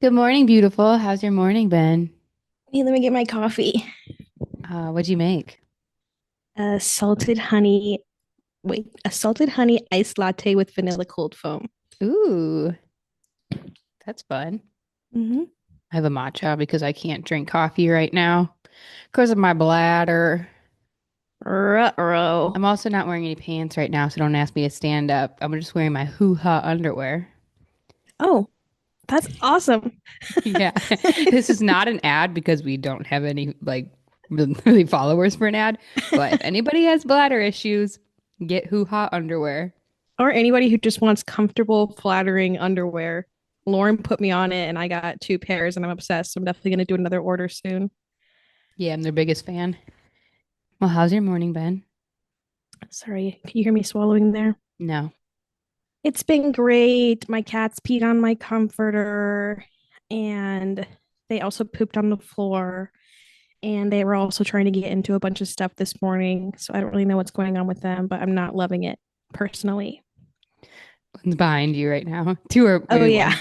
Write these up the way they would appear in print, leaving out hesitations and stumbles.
Good morning, beautiful. How's your morning been? Hey, let me get my coffee. What'd you make? Salted honey. Wait, a salted honey iced latte with vanilla cold foam. Ooh, that's fun. Mm-hmm. I have a matcha because I can't drink coffee right now because of my bladder. Ruh-roh. I'm also not wearing any pants right now, so don't ask me to stand up. I'm just wearing my hoo-ha underwear. Oh, that's awesome. Yeah, this is not an ad because we don't have any really followers for an ad. But if anybody has bladder issues, get hoo-ha underwear. Or anybody who just wants comfortable, flattering underwear. Lauren put me on it and I got two pairs and I'm obsessed. So I'm definitely going to do another order soon. Yeah, I'm their biggest fan. Well, how's your morning been? Sorry, can you hear me swallowing there? No. It's been great. My cats peed on my comforter and they also pooped on the floor. And they were also trying to get into a bunch of stuff this morning. So I don't really know what's going on with them, but I'm not loving it personally. One's behind you right now. Two or Oh, maybe yeah.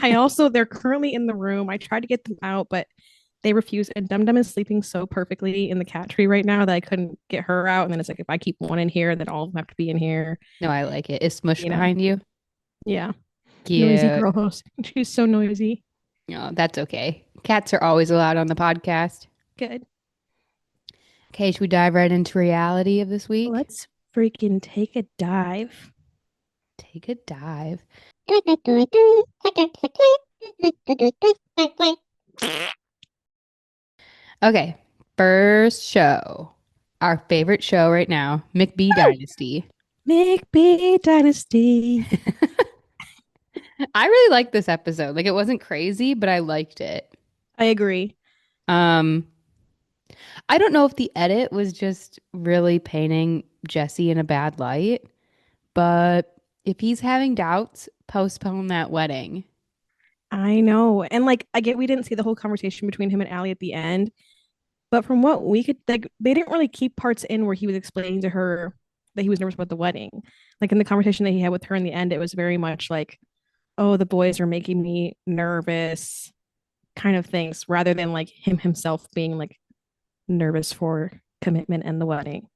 one. They're currently in the room. I tried to get them out, but they refuse. And Dum Dum is sleeping so perfectly in the cat tree right now that I couldn't get her out. And then it's like, if I keep one in here, then all of them have to be in here. No, I like it. Is Smush You know, behind you? yeah. Noisy Cute. girls. She's so noisy. No, that's okay. Cats are always allowed on the podcast. Good. Okay, should we dive right into reality of this week? Let's freaking take a dive. Take a dive. Okay, first show. Our favorite show right now, McBee Dynasty. McBee Dynasty. I really liked this episode. Like it wasn't crazy, but I liked it. I agree. Um, I don't know if the edit was just really painting Jesse in a bad light. But if he's having doubts, postpone that wedding. I know. And like I get we didn't see the whole conversation between him and Allie at the end, but from what we could like they didn't really keep parts in where he was explaining to her that he was nervous about the wedding. Like in the conversation that he had with her in the end, it was very much like, oh, the boys are making me nervous kind of things rather than like him himself being like nervous for commitment and the wedding.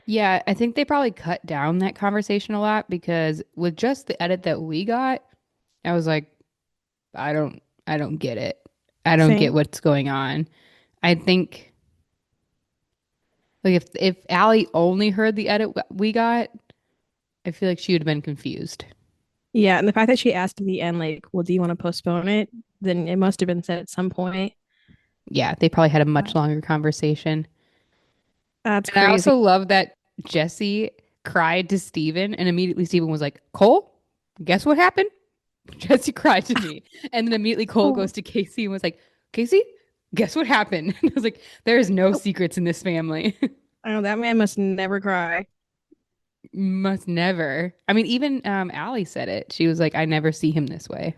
Yeah, I think they probably cut down that conversation a lot because with just the edit that we got, I was like, I don't get it. I don't get Same. what's going on. I think like if Allie only heard the edit we got, I feel like she would have been confused. Yeah. And the fact that she asked at the end, like, well, do you want to postpone it? Then it must have been said at some point. Yeah, they probably had a much longer conversation. That's And I crazy. also love that Jesse cried to Steven and immediately Steven was like, Cole, guess what happened? Jesse cried to me. And then immediately Cole Oh, goes to Casey and was like, Casey, guess what happened? And I was like, there is no oh, secrets in this family. I know that man must never cry. Must never. I mean, even Allie said it. She was like, I never see him this way.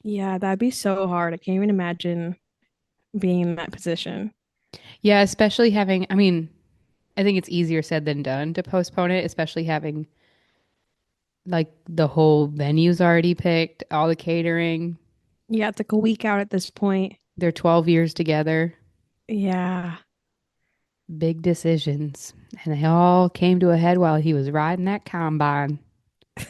Yeah, that'd be so hard. I can't even imagine being in that position. Yeah, especially having, I mean, I think it's easier said than done to postpone it, especially having like the whole venue's already picked, all the catering. Yeah, it's like a week out at this point. They're 12 years together. Yeah. Big decisions. And they all came to a head while he was riding that combine.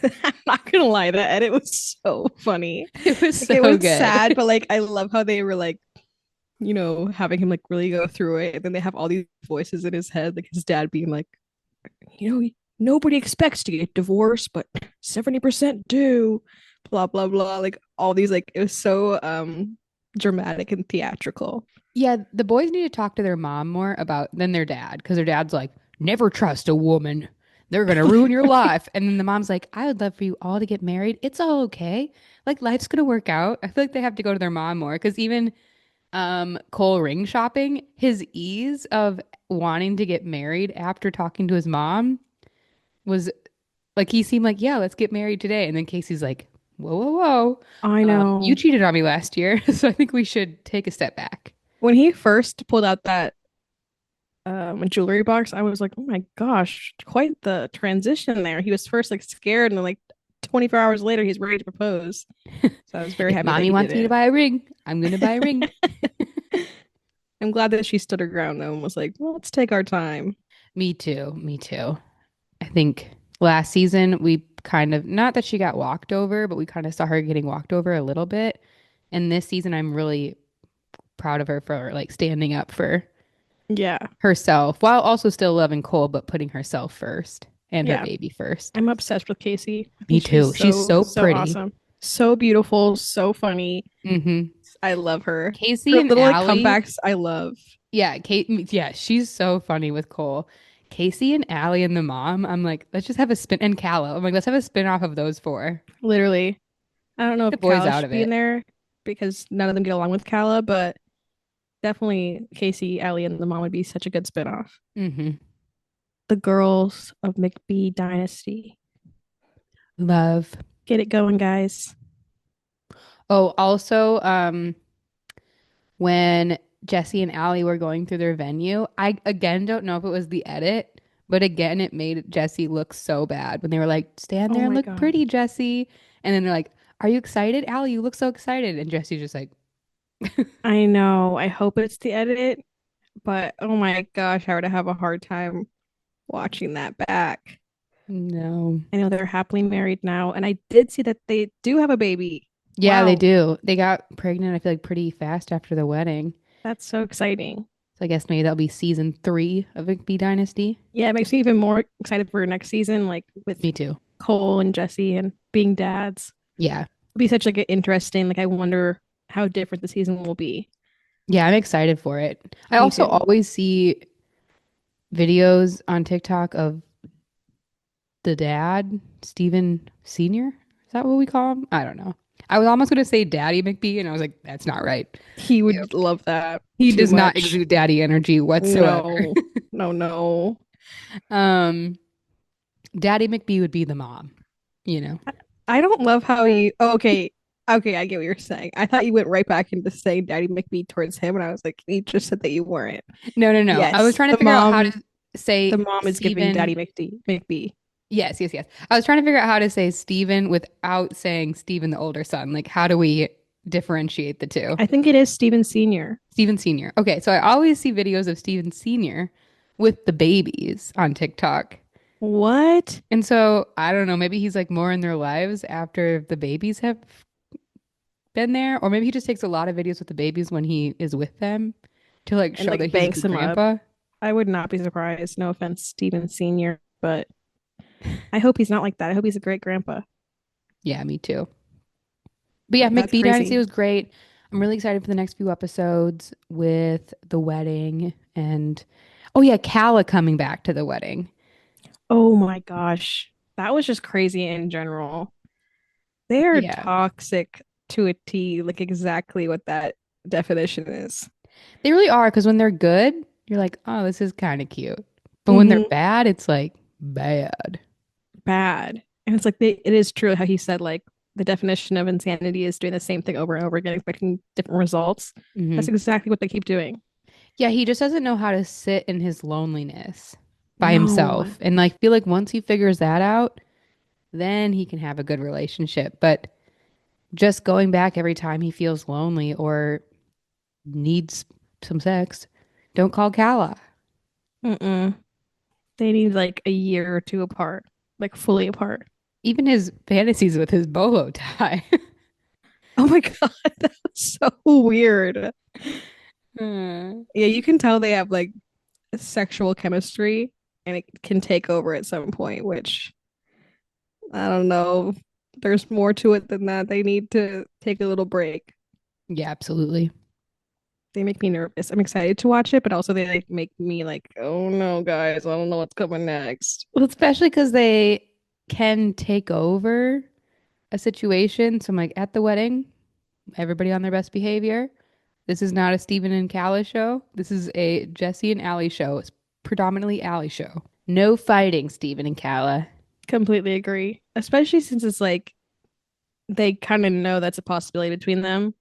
I'm not gonna lie, that edit was so funny. It was Like it so was good. sad, but like I love how they were like, having him like really go through it. And then they have all these voices in his head, like his dad being like, nobody expects to get divorced, but 70% do. Blah blah blah. Like all these, like it was so dramatic and theatrical. Yeah, the boys need to talk to their mom more about than their dad because their dad's like, never trust a woman. They're gonna ruin your life. And then the mom's like, I would love for you all to get married. It's all okay. Like life's gonna work out. I feel like they have to go to their mom more because even Cole ring shopping, his ease of wanting to get married after talking to his mom was like he seemed like, yeah, let's get married today. And then Casey's like, whoa, whoa, whoa. I You know. cheated on me last year, so I think we should take a step back. When he first pulled out that jewelry box, I was like, oh my gosh, quite the transition there. He was first like scared and then like 24 hours later, he's ready to propose. So I was very If happy that mommy he did wants me to it. buy a ring, I'm gonna buy a ring. I'm glad that she stood her ground though and was like, well, let's take our time. Me too. Me too. I think last season we kind of, not that she got walked over, but we kind of saw her getting walked over a little bit. And this season, I'm really proud of her for like standing up for Yeah. herself while also still loving Cole, but putting herself first and her Yeah. baby first. I'm obsessed with Casey. I Me think she's too. She's so, so so pretty. awesome. So beautiful, so funny. Hmm. I love her. Casey Her and little like Allie. comebacks, I love. Yeah, Kate. Yeah, she's so funny with Cole. Casey and Allie and the mom. I'm like, let's just have a spin. And Callow. I'm like, let's have a spin off of those four. Literally. I don't know The if boys Kala out should of be in it. there because none of them get along with Kala, but definitely Casey, Ellie, and the mom would be such a good spinoff. Hmm. The girls of McBee Dynasty. Love. Get it going, guys. Oh, also, when Jesse and Allie were going through their venue, I again don't know if it was the edit, but again, it made Jesse look so bad when they were like, stand Oh there and my look God. pretty, Jesse. And then they're like, are you excited? Allie, you look so excited. And Jesse's just like, I know. I hope it's the edit, but oh my gosh, I would have a hard time watching that back. no. I know they're happily married now, and I did see that they do have a baby. Yeah, they Wow, do. They got pregnant, I feel like, pretty fast after the wedding. that's so exciting. So I guess maybe that'll be season 3 of McBee Dynasty. Yeah, it makes me even more excited for next season, like with Me too. Cole and Jesse and being dads. Yeah. It'll be such like an interesting, like I wonder how different the season will be. Yeah, I'm excited for it. I Me also too. always see videos on TikTok of the dad, Steven Sr. Is that what we call him? I don't know. I was almost going to say Daddy McBee, and I was like, that's not right. He Ew. would love that He too does not much. exude daddy energy whatsoever. No, no, no. Um, Daddy McBee would be the mom, you know? I don't love how he. Oh, okay, okay, I get what you're saying. I thought you went right back into saying Daddy McBee towards him, and I was like, you just said that you weren't. No, no, no. I was Yes, trying to figure out how to the say mom is giving Steven. Daddy McBee. Yes, yes, yes. I was trying to figure out how to say Steven without saying Steven, the older son. Like, how do we differentiate the two? I think it is Steven Senior. Steven Sr. Okay, so I always see videos of Steven Sr. with the babies on TikTok. What? And so I don't know, maybe he's like more in their lives after the babies have been there, or maybe he just takes a lot of videos with the babies when he is with them to like And show like that he's a banks good him up. grandpa. I would not be surprised. No offense, Steven Senior, but I hope he's not like that. I hope he's a great grandpa. Yeah, me too. But yeah, That's McBee Dynasty crazy. was great. I'm really excited for the next few episodes with the wedding and oh yeah, Kala coming back to the wedding. Oh my gosh. That was just crazy in general. They are Yeah. toxic to a T, like exactly what that definition is. They really are because when they're good, you're like, oh, this is kind of cute. But when they're Hmm. bad, it's like bad. Bad. And it's like it is true how he said like the definition of insanity is doing the same thing over and over again, expecting different results. Hmm. That's exactly what they keep doing. Yeah, he just doesn't know how to sit in his loneliness by No. himself. And like feel like once he figures that out, then he can have a good relationship. But just going back every time he feels lonely or needs some sex, don't call Kala. Mm-mm. They need like a year or two apart, like fully apart. Even his fantasies with his bolo tie. Oh my God, that was so weird. Hmm. Yeah, you can tell they have like sexual chemistry and it can take over at some point, which I don't know. There's more to it than that. They need to take a little break. Yeah, absolutely. They make me nervous. I'm excited to watch it, but also they like make me like, oh no, guys, I don't know what's coming next. Well, especially because they can take over a situation. So I'm like, at the wedding, everybody on their best behavior. This is not a Stephen and Callie show. This is a Jesse and Allie show. It's predominantly Allie show. No fighting, Stephen and Callie. Completely agree. Especially since it's like they kind of know that's a possibility between them.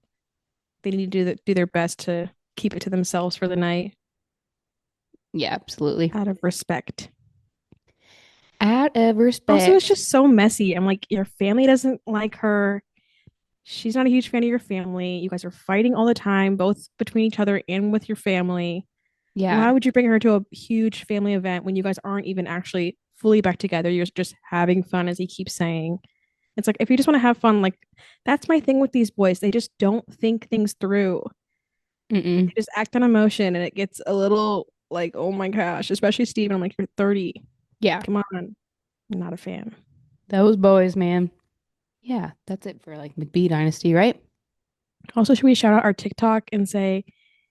They need to do their best to keep it to themselves for the night Yeah, absolutely. out of respect. Out of Also, it's respect. just so messy. I'm like, your family doesn't like her. She's not a huge fan of your family. You guys are fighting all the time, both between each other and with your family. Yeah. Why would you bring her to a huge family event when you guys aren't even actually fully back together? You're just having fun, as he keeps saying. It's like, if you just want to have fun, like, that's my thing with these boys. They just don't think things through. Mm-mm. They just act on emotion, and it gets a little like, oh my gosh, especially Steven. I'm like, you're 30. Yeah. Come on. I'm not a fan. Those boys, man. Yeah, that's it for like McBee Dynasty, right? Also, should we shout out our TikTok and say,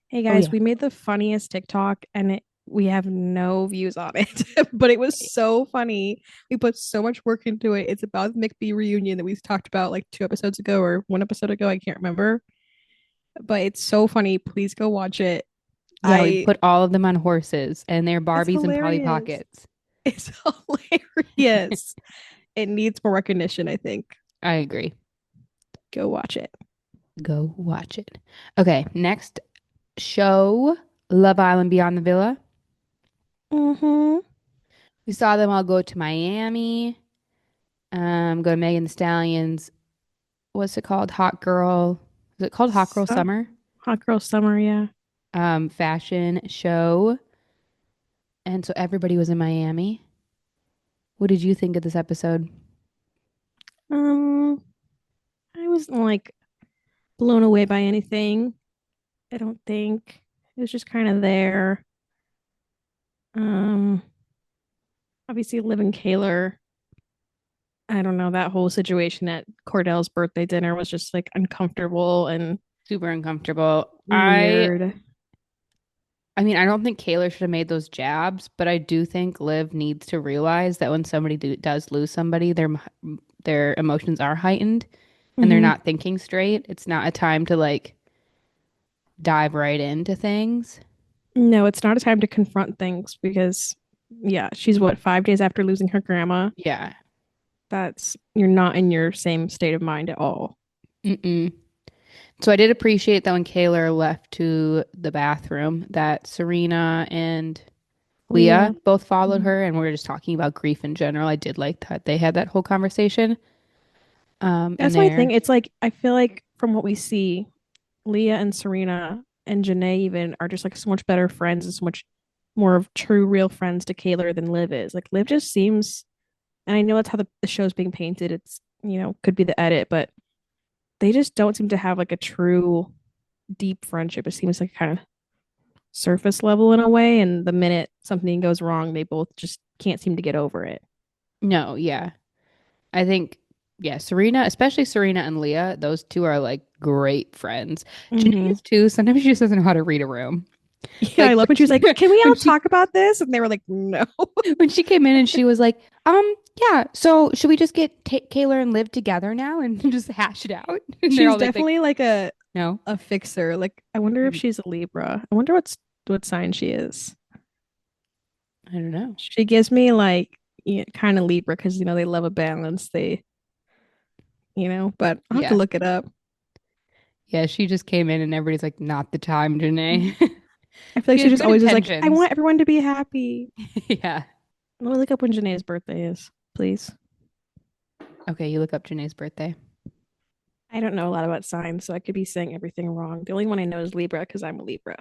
hey Oh guys, yeah. we made the funniest TikTok and we have no views on it, but it was so funny. We put so much work into it. It's about the McBee reunion that we talked about like 2 episodes ago or 1 episode ago. I can't remember, but it's so funny. Please go watch it. Yeah, we I, put all of them on horses and their it's Barbies and Polly hilarious. Pockets. It's hilarious. It needs more recognition, I think. I agree. Go watch it. Go watch it. Okay, next show, Love Island Beyond the Villa. Mm-hmm. We saw them all go to Miami, go to Megan Thee Stallion's, what's it called? Hot Girl. Is it called Hot Girl So, Summer? Hot Girl Summer, yeah. Fashion show. And so everybody was in Miami. What did you think of this episode? Um, I wasn't like blown away by anything. I don't think it was just kind of there. Um, Obviously, Liv and Kaylor. I don't know, that whole situation at Cordell's birthday dinner was just like uncomfortable and Super uncomfortable. weird. I mean, I don't think Kaylor should have made those jabs, but I do think Liv needs to realize that when somebody does lose somebody, their emotions are heightened and they're Hmm. not thinking straight. It's not a time to like dive right into things. No, it's not a time to confront things because, yeah, she's what, 5 days after losing her grandma. Yeah. That's, you're not in your same state of mind at all. Mm-mm. So I did appreciate that when Kaylor left to the bathroom, that Serena and Leah Leah. both followed Mhm. her, and we were just talking about grief in general. I did like that they had that whole conversation. In That's my there. thing. It's like, I feel like from what we see, Leah and Serena and Janae even are just like so much better friends and so much more of true, real friends to Kaylor than Liv is. Like Liv just seems, and I know that's how the show's being painted. It's, could be the edit, but they just don't seem to have like a true deep friendship. It seems like kind of surface level in a way. And the minute something goes wrong, they both just can't seem to get over it. No, yeah. I think, yeah, Serena, especially Serena and Leah, those two are like great friends. Mm-hmm. Janae's too, sometimes she just doesn't know how to read a room. Yeah, I Like love when she was like, "Can we when all she talk about this?" And they were like, "No." when she came in and she was like, yeah, so should we just get Kayla and live together now and just hash it out? And they're She's all like, definitely like no. a fixer. Like, I wonder if Mm, she's a Libra. I wonder what sign she is. I don't know. She gives me like, kind of Libra because they love a balance. But I'll have to Yeah. look it up. Yeah, she just came in and everybody's like, not the time, Janae. I feel like She she has just good always is like, I intentions. want everyone to be happy. Yeah. Let me look up when Janae's birthday is, please. Okay, you look up Janae's birthday. I don't know a lot about signs, so I could be saying everything wrong. The only one I know is Libra because I'm a Libra.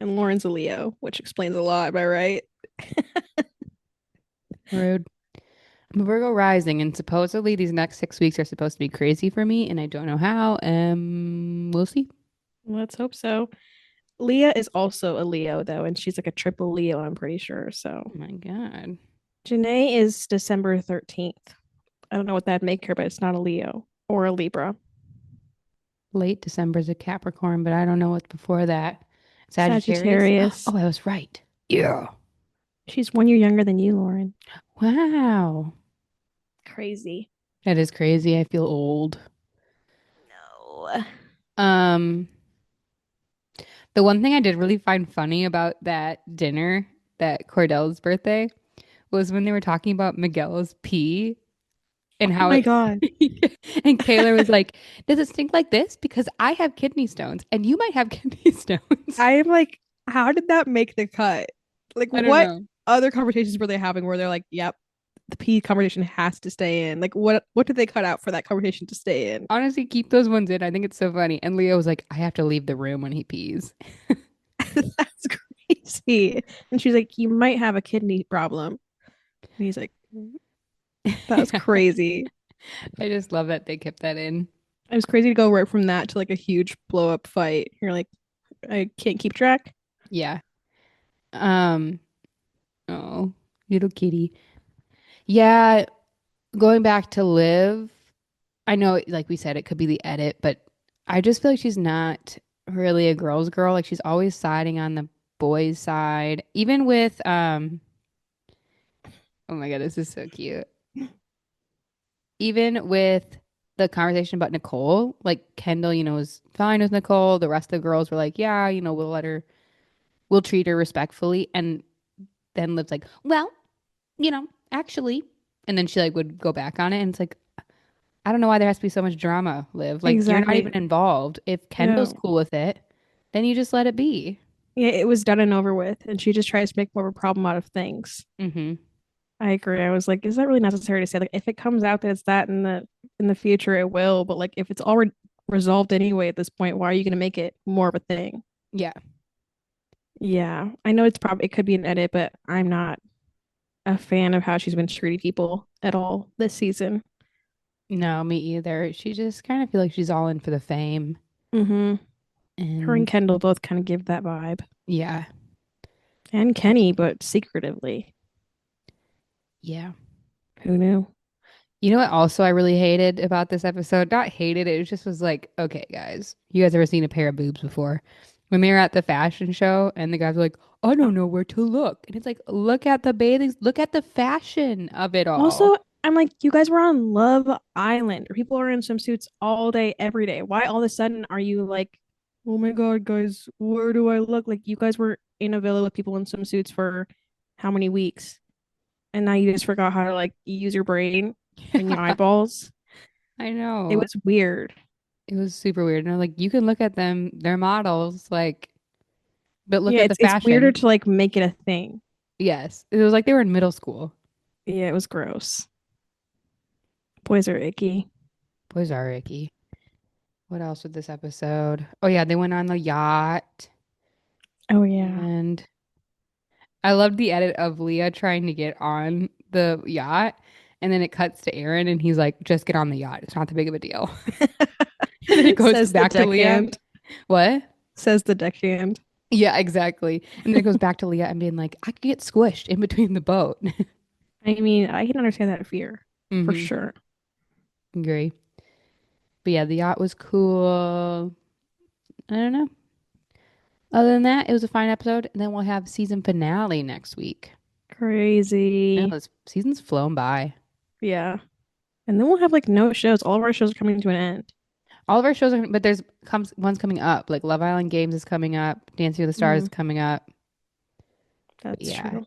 And Lauren's a Leo, which explains a lot. Am I right? Rude. I'm a Virgo rising, and supposedly these next 6 weeks are supposed to be crazy for me, and I don't know how. We'll see. Let's hope so. Leah is also a Leo, though, and she's like a triple Leo, I'm pretty sure. So Oh my God. Janae is December 13th. I don't know what that'd make her, but it's not a Leo or a Libra. Late December's a Capricorn, but I don't know what's before that. Sagittarius? Sagittarius. Oh, I was right. Yeah. She's 1 year younger than you, Lauren. Wow. Crazy. That is crazy. I feel old. No. Um, the one thing I did really find funny about that dinner, that Cordell's birthday, was when they were talking about Miguel's pee and Oh how my it God. and Kayla was like, "Does it stink like this? Because I have kidney stones and you might have kidney stones." I am like, how did that make the cut? Like, I don't what know. other conversations were they having where they're like, yep, the pee conversation has to stay in. Like what did they cut out for that conversation to stay in? Honestly, keep those ones in. I think it's so funny. And Leo was like, I have to leave the room when he pees. That's crazy. And she's like, you might have a kidney problem. And he's like, that's crazy. I just love that they kept that in. It was crazy to go right from that to like a huge blow up fight. You're like, I can't keep track. Yeah. Um, oh, little kitty. Yeah, going back to Liv, I know, like we said, it could be the edit, but I just feel like she's not really a girl's girl. Like she's always siding on the boys' side. Even with oh my God, this is so cute. Even with the conversation about Nicole, like Kendall, was fine with Nicole. The rest of the girls were like, yeah, we'll treat her respectfully. And then Liv's like, well, actually. And then she like would go back on it. And it's like, I don't know why there has to be so much drama, Liv. Like, you're not even Exactly. involved. If Kendall's No. cool with it, then you just let it be. Yeah, it was done and over with. And she just tries to make more of a problem out of things. Hmm. I agree. I was like, is that really necessary to say? Like, if it comes out that it's that in the future, it will. But like, if it's already resolved anyway at this point, why are you going to make it more of a thing? Yeah. Yeah, I know it could be an edit, but I'm not a fan of how she's been treating people at all this season. No, me either. She just kind of feel like she's all in for the fame. Mm-hmm. Her and And Kendall both kind of give that vibe, yeah. and And Kenny, but secretively. yeah. Who knew? You know what also I really hated about this episode? Not hated, it just was like, okay, guys, you guys ever seen a pair of boobs before? When they were at the fashion show and the guys were like, I don't know where to look. And it's like, look at the bathing, look at the fashion of it all. Also, I'm like, you guys were on Love Island, where people are in swimsuits all day, every day. Why all of a sudden are you like, oh my God, guys, where do I look? Like, you guys were in a villa with people in swimsuits for how many weeks? And now you just forgot how to like use your brain and your eyeballs. I It know. was weird. It was super weird. And I'm like, you can look at them, they're models, like, but look Yeah, at the it's weirder fashion. to like make it a thing. Yes. It was like they were in middle school. Yeah, it was gross. Boys are icky. Boys are icky. What else with this episode? Oh yeah, they went on the yacht. Oh yeah. And I loved the edit of Leah trying to get on the yacht. And then it cuts to Aaron and he's like, just get on the yacht. It's not that big of a deal. And then it goes Says the back to Leah. deckhand. What? Says the deckhand. Yeah, exactly. And then it goes back to Leah and being like, I could get squished in between the boat. I mean, I can understand that fear for Hmm. sure. Agree. But yeah, the yacht was cool. I don't know. Other than that, it was a fine episode. And then we'll have season finale next week. I know Crazy. this season's flown by. Yeah. And then we'll have like no shows. All of our shows are coming to an end. All of our shows are, but there's comes one's coming up. Like Love Island Games is coming up. Dancing with the Stars Mm, is coming up. But that's yeah, true.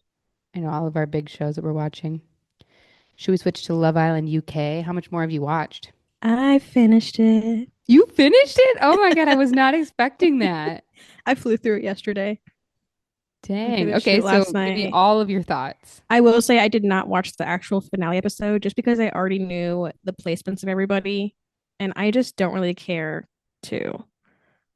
I know all of our big shows that we're watching. Should we switch to Love Island UK? How much more have you watched? I finished it. You finished it? Oh my God, I was not expecting that. I flew through it yesterday. I Dang. finished Okay, it so last give me night. all of your thoughts. I will say I did not watch the actual finale episode just because I already knew the placements of everybody, and I just don't really care to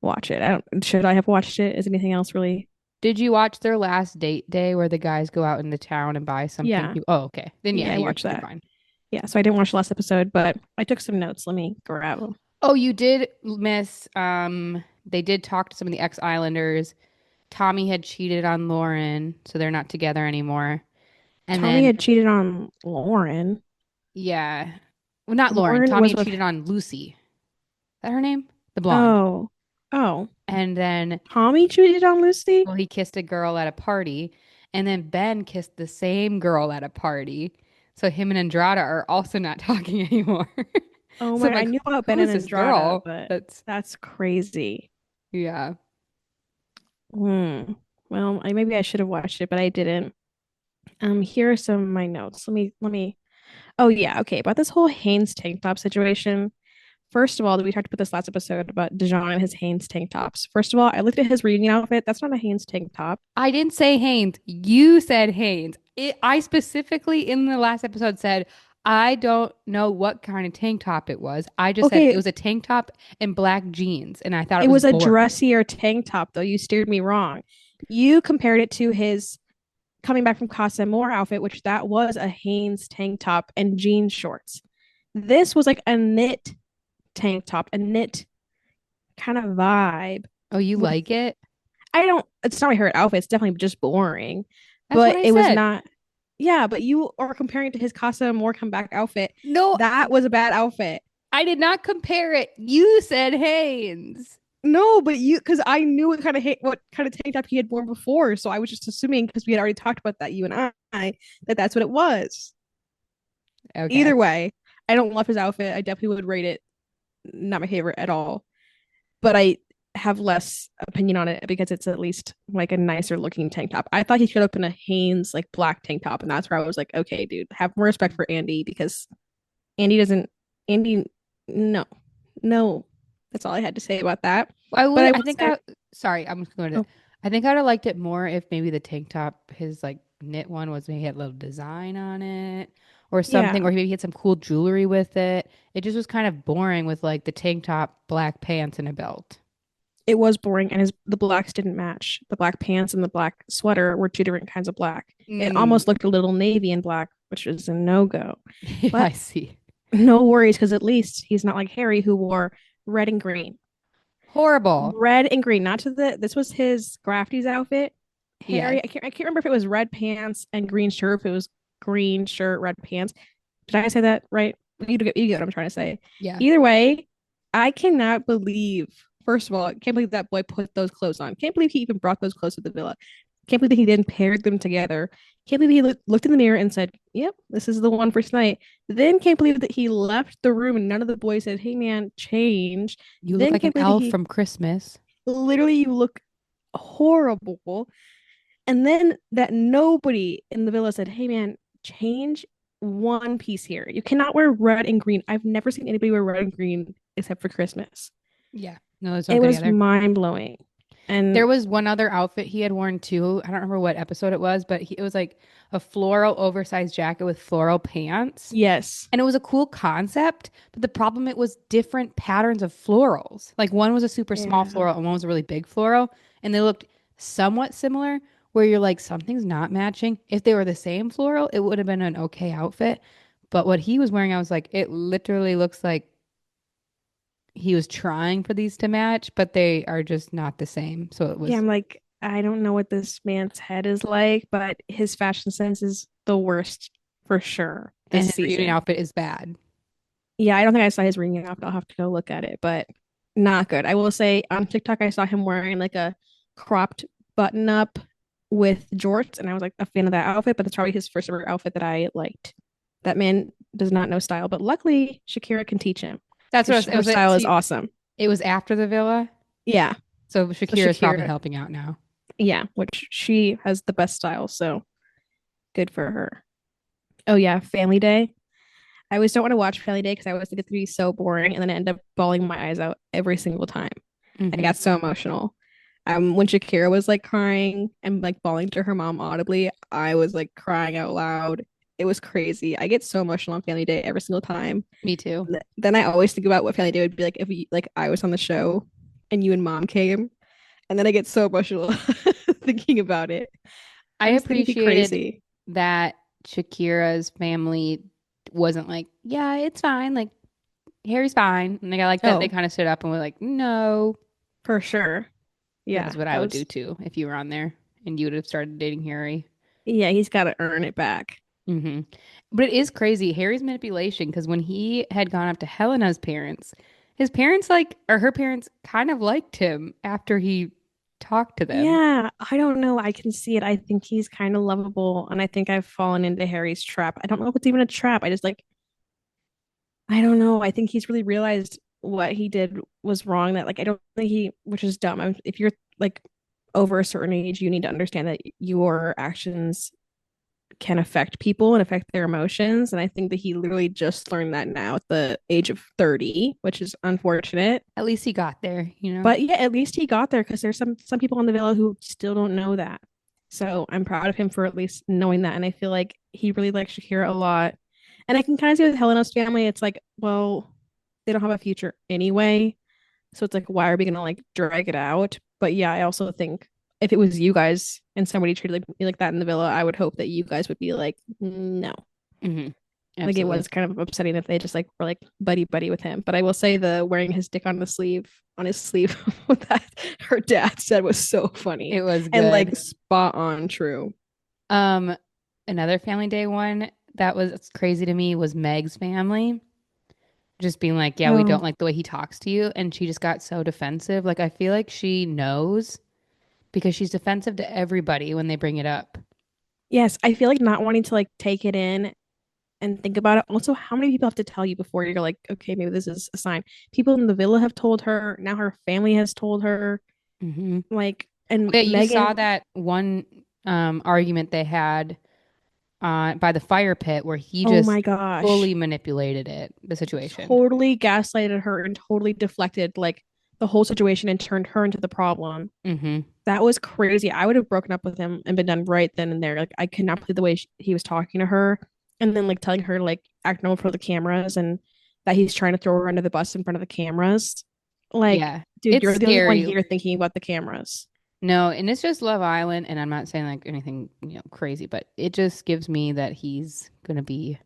watch it. I don't. Should I have watched it? Is anything else really? Did you watch their last date day where the guys go out in the town and buy something? Yeah, Oh, okay. Then yeah, yeah, I watched you're that. fine. Yeah, so I didn't watch the last episode, but I took some notes. Let me grab them. Oh, you did miss they did talk to some of the ex-Islanders. Tommy had cheated on Lauren, so they're not together anymore. And Tommy then had cheated on Lauren. yeah. Well, not Lauren. Lauren Tommy was had with. cheated on Lucy. Is that her name? The blonde. Oh, oh. And then Tommy cheated on Lucy. well, he kissed a girl at a party, and then Ben kissed the same girl at a party. So him and Andrada are also not talking anymore. Oh So my! I'm I like, knew about Ben who and is this Andrada, girl? but That's that's crazy. yeah. Hmm. Well, maybe I should have watched it, but I didn't. Here are some of my notes. Let me. Oh yeah, okay. About this whole Hanes tank top situation. First of all, we talked about this last episode about Dijon and his Hanes tank tops. First of all, I looked at his reunion outfit. That's not a Hanes tank top. I didn't say Haynes. You said Haynes. I specifically in the last episode said, I don't know what kind of tank top it was. I just said it Okay, was a tank top and black jeans, and I thought it it was was a boring. dressier tank top, though. You steered me wrong. You compared it to his coming back from Casa Amor outfit, which that was a Hanes tank top and jean shorts. This was like a knit tank top, a knit kind of vibe Oh, you with like it? I don't it's not my favorite outfit. It's definitely just boring. That's what But I it was said. not yeah, but you are comparing it to his Casa Amor comeback outfit. No, That was a bad outfit. I did not compare it. You said Hanes. No, but you because I knew what kind of tank top he had worn before, so I was just assuming because we had already talked about that, you and I, that that's what it was. Okay. Either way, I don't love his outfit. I definitely would rate it not my favorite at all, but I have less opinion on it because it's at least like a nicer looking tank top. I thought he showed up in a Hanes like black tank top, and that's where I was like, okay, dude, have more respect for Andy because Andy doesn't. Andy, no, no. That's all I had to say about that. I But would, I I will think say, sorry, I'm just going to, oh, I think I would have liked it more if maybe the tank top, his like knit one was maybe had a little design on it or something, yeah, or maybe he had some cool jewelry with it. It just was kind of boring with like the tank top, black pants, and a belt. it was boring, and his the blacks didn't match. The black pants and the black sweater were two different kinds of black. It Mm. almost looked a little navy and black, which is a no go. I But see. no worries, because at least he's not like Harry, who wore red and green. Horrible. Red and green, not to the. This was his Grafty's outfit. Yes. Harry, I can't remember if it was red pants and green shirt. If it was green shirt, red pants. Did I say that right? You get what I'm trying to say. Yeah. Either way, I cannot believe. First of all, I can't believe that boy put those clothes on. Can't believe he even brought those clothes to the villa. Can't believe that he then paired them together. Can't believe he looked in the mirror and said, "Yep, this is the one for tonight." Then can't believe that he left the room and none of the boys said, "Hey man, change." You look Then like an can't believe that elf he from Christmas. literally you look horrible. And then that nobody in the villa said, "Hey man, change one piece here. You cannot wear red and green." I've never seen anybody wear red and green except for Christmas. Yeah. No, those don't It go was together. mind blowing. And There was one other outfit he had worn too. I don't remember what episode it was, but it was like a floral oversized jacket with floral pants. yes, And it was a cool concept, but the problem it was different patterns of florals. Like one was a super small yeah, floral and one was a really big floral, and they looked somewhat similar where you're like something's not matching. If they were the same floral, it would have been an okay outfit. But what he was wearing, I was like, it literally looks like he was trying for these to match, but they are just not the same. So it yeah. was, I'm like, I don't know what this man's head is like, but his fashion sense is the worst for sure and this his reunion season. outfit is bad. Yeah, I don't think I saw his reunion outfit. I'll have to go look at it, but not good. I will say on TikTok, I saw him wearing like a cropped button up with jorts, and I was like a fan of that outfit, but it's probably his first ever outfit that I liked. That man does not know style, but luckily Shakira can teach him That's what because it her was. style is awesome. It was after the villa. Yeah. So So Shakira is probably Shakira, helping out now. yeah, which she has the best style, so good for her. Oh yeah, Family Day. I always don't want to watch Family Day because I always think it's gonna be so boring, and then I end up bawling my eyes out every single time. I Hmm. got so emotional. When Shakira was like crying and like bawling to her mom audibly, I was like crying out loud. It was crazy. I get so emotional on Family Day every single time. Me too. Then I always think about what Family Day would be like if like I was on the show and you and mom came, and then I get so emotional thinking about it. I I just think it'd be appreciated crazy. that Shakira's family wasn't like, yeah, it's fine. Like Harry's fine. And I like that they Oh, kind of stood up and were like, no, for sure. that Yeah, is what I that would do was. too if you were on there and you would have started dating Harry. Yeah, he's got to earn it back. Hmm. But it is crazy, Harry's manipulation, because when he had gone up to Helena's parents, his parents like, or her parents kind of liked him after he talked to them. Yeah, I don't know. I can see it. I think he's kind of lovable, and I think I've fallen into Harry's trap. I don't know if it's even a trap. I just like, I don't know. I think he's really realized what he did was wrong. That like, I don't think he, which is dumb. If you're like over a certain age, you need to understand that your actions can affect people and affect their emotions. And I think that he literally just learned that now at the age of 30, which is unfortunate. At least he got there, you know? But yeah, at least he got there because there's some people on the villa who still don't know that. So I'm proud of him for at least knowing that. And I feel like he really likes Shakira a lot. And I can kind of see with Helena's family, it's like, well, they don't have a future anyway. So it's like, why are we gonna like drag it out? But yeah, I also think if it was you guys and somebody treated like me like that in the villa, I would hope that you guys would be like, no. Hmm. Like it Absolutely. was kind of upsetting if they just like were like buddy buddy with him. But I will say the wearing his dick on his sleeve that her dad said was so funny It was and good. like spot on true. Um, Another Family Day one that was crazy to me was Meg's family. Just being like, yeah, we Oh, don't like the way he talks to you. And she just got so defensive. Like, I feel like she knows because she's defensive to everybody when they bring it up. yes. I feel like not wanting to like take it in and think about it. Also, how many people have to tell you before you're like, okay, maybe this is a sign? People in the villa have told her. Now her family has told her. Hmm. Like, and Yeah, you saw Megan, that one argument they had by the fire pit where he oh just my gosh, fully manipulated the situation. totally gaslighted her and totally deflected like the whole situation and turned her into the problem. Hmm. That was crazy. I would have broken up with him and been done right then and there. Like, I could not believe the way he was talking to her and then like telling her like act normal for the cameras and that he's trying to throw her under the bus in front of the cameras. Like, Yeah, dude, it's you're the only one scary. here thinking about the cameras. No, and it's just Love Island, and I'm not saying like anything, crazy, but it just gives me that he's gonna be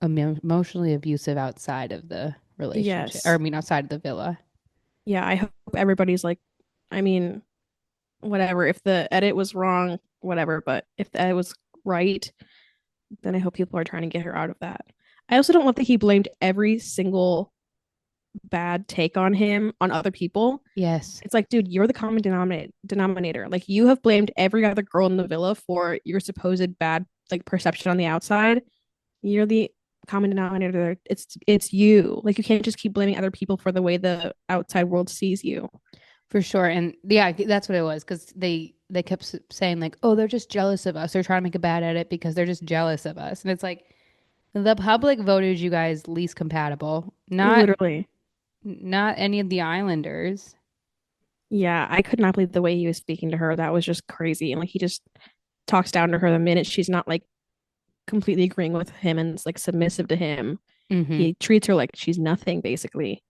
emotionally abusive outside of the relationship, or I Yes. mean, outside of the villa. Yeah, I hope everybody's like, I mean, whatever. If the edit was wrong, whatever. But if the edit was right, then I hope people are trying to get her out of that. I also don't love that he blamed every single bad take on him on other people. Yes, It's like, dude, you're the common denominator. Like you have blamed every other girl in the villa for your supposed bad like perception on the outside. You're the common denominator. It's you. Like you can't just keep blaming other people for the way the outside world sees you. for sure. And yeah, that's what it was because they kept saying like, oh, they're just jealous of us. They're trying to make a bad edit because they're just jealous of us. And it's like the public voted you guys least compatible, Literally. not any of the Islanders. Yeah, I could not believe the way he was speaking to her. That was just crazy. And like he just talks down to her the minute she's not like completely agreeing with him and is like submissive to him. Hmm. He treats her like she's nothing basically.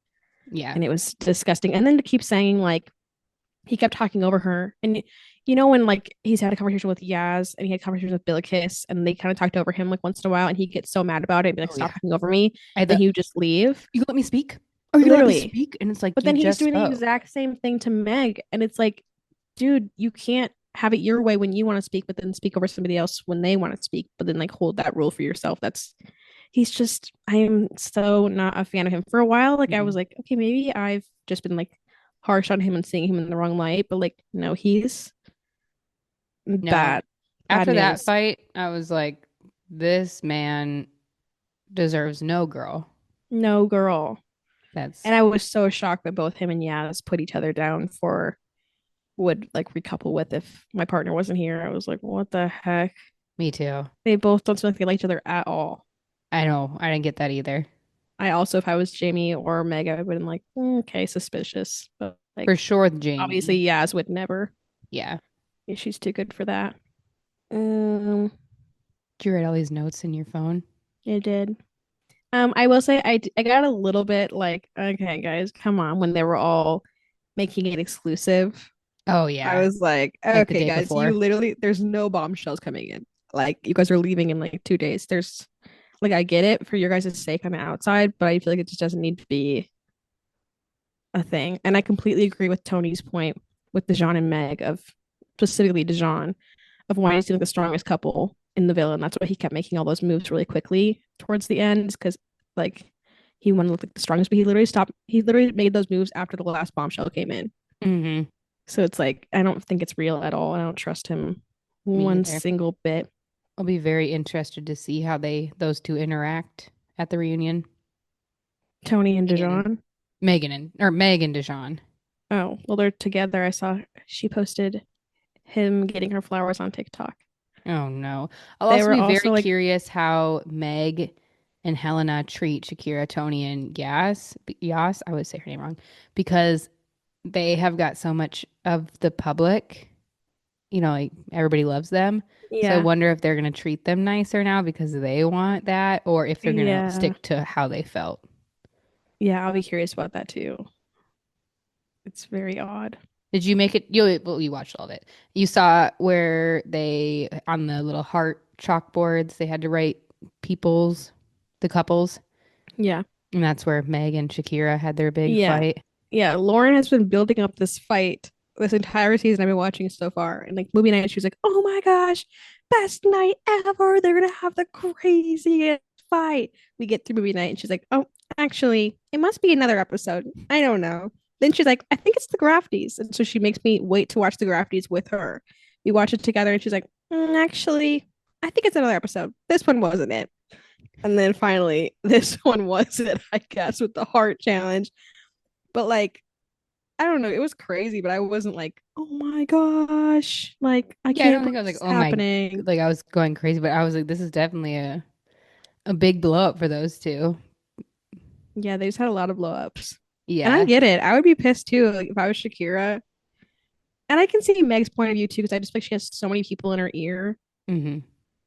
Yeah. And it was disgusting. And then to keep saying like he kept talking over her. And you know when like he's had a conversation with Yaz and he had conversations with Billikis and they kind of talked over him like once in a while and he gets so mad about it and be like, Oh stop yeah. talking over me. I Then the he would just leave. You let me speak? Are you gonna let me Literally. speak? And it's like But you then he's just doing the spoke. exact same thing to Meg. And it's like, dude, you can't have it your way when you want to speak, but then speak over somebody else when they want to speak, but then like hold that rule for yourself. That's he's just I am so not a fan of him. For a while, like I was Mhm. like, okay, maybe I've just been like harsh on him and seeing him in the wrong light, but like no, he's No. bad. Bad After that news. fight, I was like, this man deserves no girl. No girl. That's And I was so shocked that both him and Yaz put each other down for would like recouple with if my partner wasn't here. I was like, what the heck? me too. They both don't seem like they like each other at all. I know. I didn't get that either. I also, if I was Jamie or Meg, I would have been like, okay, suspicious. But For like, sure, Jamie. obviously, Yaz would never. Yeah. Yeah, she's too good for that. Um, Did you write all these notes in your phone? it did. I will say I got a little bit like, okay, guys, come on, when they were all making it exclusive. Oh I yeah. was like, Like the okay, day guys, you before. literally there's no bombshells coming in. Like you guys are leaving in like 2 days. There's like I get it for your guys' sake on the outside, but I feel like it just doesn't need to be a thing. And I completely agree with Tony's point with Dijon and Meg of specifically Dijon of wanting to be like the strongest couple in the villa. And that's why he kept making all those moves really quickly towards the end because like he wanted to look like the strongest, but he literally made those moves after the last bombshell came in. Hmm. So it's like I don't think it's real at all. I don't trust him Me one either. single bit. I'll be very interested to see how those two interact at the reunion. Tony and Megan and Dijon. Meg and Dijon. Oh, well, they're together. I saw she posted him getting her flowers on TikTok. Oh no. I'll They also were be very also like, curious how Meg and Helena treat Shakira, Tony, and Yas. I would say her name wrong because they have got so much of the public. like everybody loves them. So I Yeah. wonder if they're going to treat them nicer now because they want that, or if they're going to Yeah. stick to how they felt. Yeah, I'll be curious about that too. It's very odd. Did you make it? You watched all of it. You saw where they on the little heart chalkboards they had to write the couples, Yeah. and that's where Meg and Shakira had their big Yeah. fight. Yeah. Lauren has been building up this fight this entire season I've been watching so far. And like movie night, she was like, oh my gosh, best night ever. They're gonna have the craziest fight. We get through movie night and she's like, oh, actually, it must be another episode. I don't know. Then she's like, I think it's the Grafties. And so she makes me wait to watch the Grafties with her. We watch it together and she's like, actually, I think it's another episode. This one wasn't it. And then finally, this one was it, I guess, with the heart challenge. But like, I don't know, it was crazy, but I wasn't like, oh my gosh, like I Yeah, I can't don't believe think I was this like, is oh my, happening. like I was going crazy, but I was like, this is definitely a big blow up for those two. Yeah, they just had a lot of blow ups. And I Yeah. get it. I would be pissed too, like if I was Shakira. And I can see Meg's point of view too, because I just feel like she has so many people in her ear. Hmm.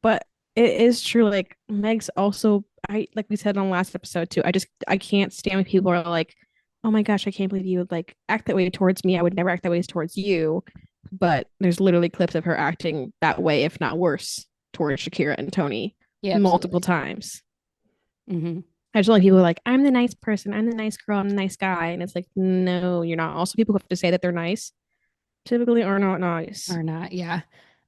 But it is true, like Meg's also I like we said on the last episode too. I can't stand when people are like, oh my gosh, I can't believe you would like act that way towards me. I would never act that way towards you. But there's literally clips of her acting that way, if not worse, towards Shakira and Tony Yeah, multiple absolutely. times. Hmm. I just like people are like, I'm the nice person, I'm the nice girl, I'm the nice guy. And it's like, no, you're not. Also, people who have to say that they're nice typically are not nice. Or not. Yeah.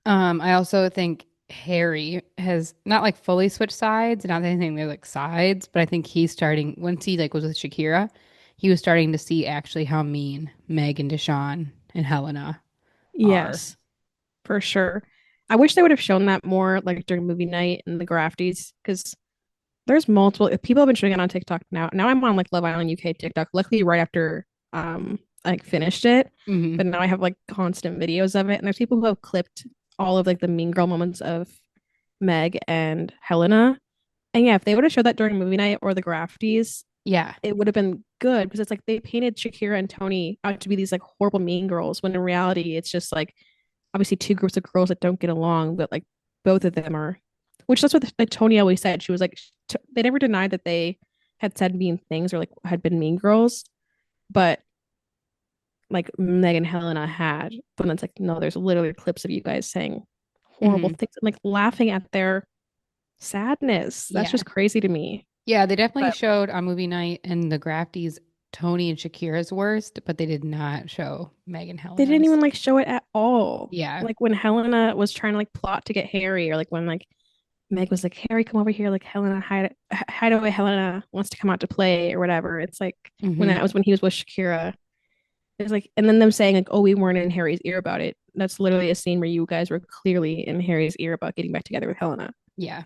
I also think Harry has not like fully switched sides, not anything they're like sides, but I think he's starting once he like was with Shakira, he was starting to see actually how mean Meg and Deshaun and Helena are. Yes, for sure. I wish they would have shown that more like during movie night and the Grafties because there's multiple people have been showing it on TikTok now. Now I'm on like Love Island UK TikTok. Luckily, right after I like, finished it, Hmm. but now I have like constant videos of it. And there's people who have clipped all of like the mean girl moments of Meg and Helena. And yeah, if they would have showed that during movie night or the Grafties, Yeah. it would have been good because it's like they painted Shakira and Tony out to be these like horrible mean girls when in reality it's just like obviously two groups of girls that don't get along, but like both of them are, which that's what like Tony always said. She was like, they never denied that they had said mean things or like had been mean girls, but like Meg and Helena had. But it's like, no, there's literally clips of you guys saying horrible Hmm. things and like laughing at their sadness. That's Yeah. just crazy to me. Yeah, they definitely But showed on movie night and the Grafties Tony and Shakira's worst, but they did not show Meg and they didn't Helena's. even like show it at all. Yeah. Like when Helena was trying to like plot to get Harry, or like when like Meg was like, Harry, come over here. Like Helena, hide away. Helena wants to come out to play or whatever. It's like when Hmm. that was when he was with Shakira. It's like, and then them saying like, oh, we weren't in Harry's ear about it. That's literally a scene where you guys were clearly in Harry's ear about getting back together with Helena. Yeah.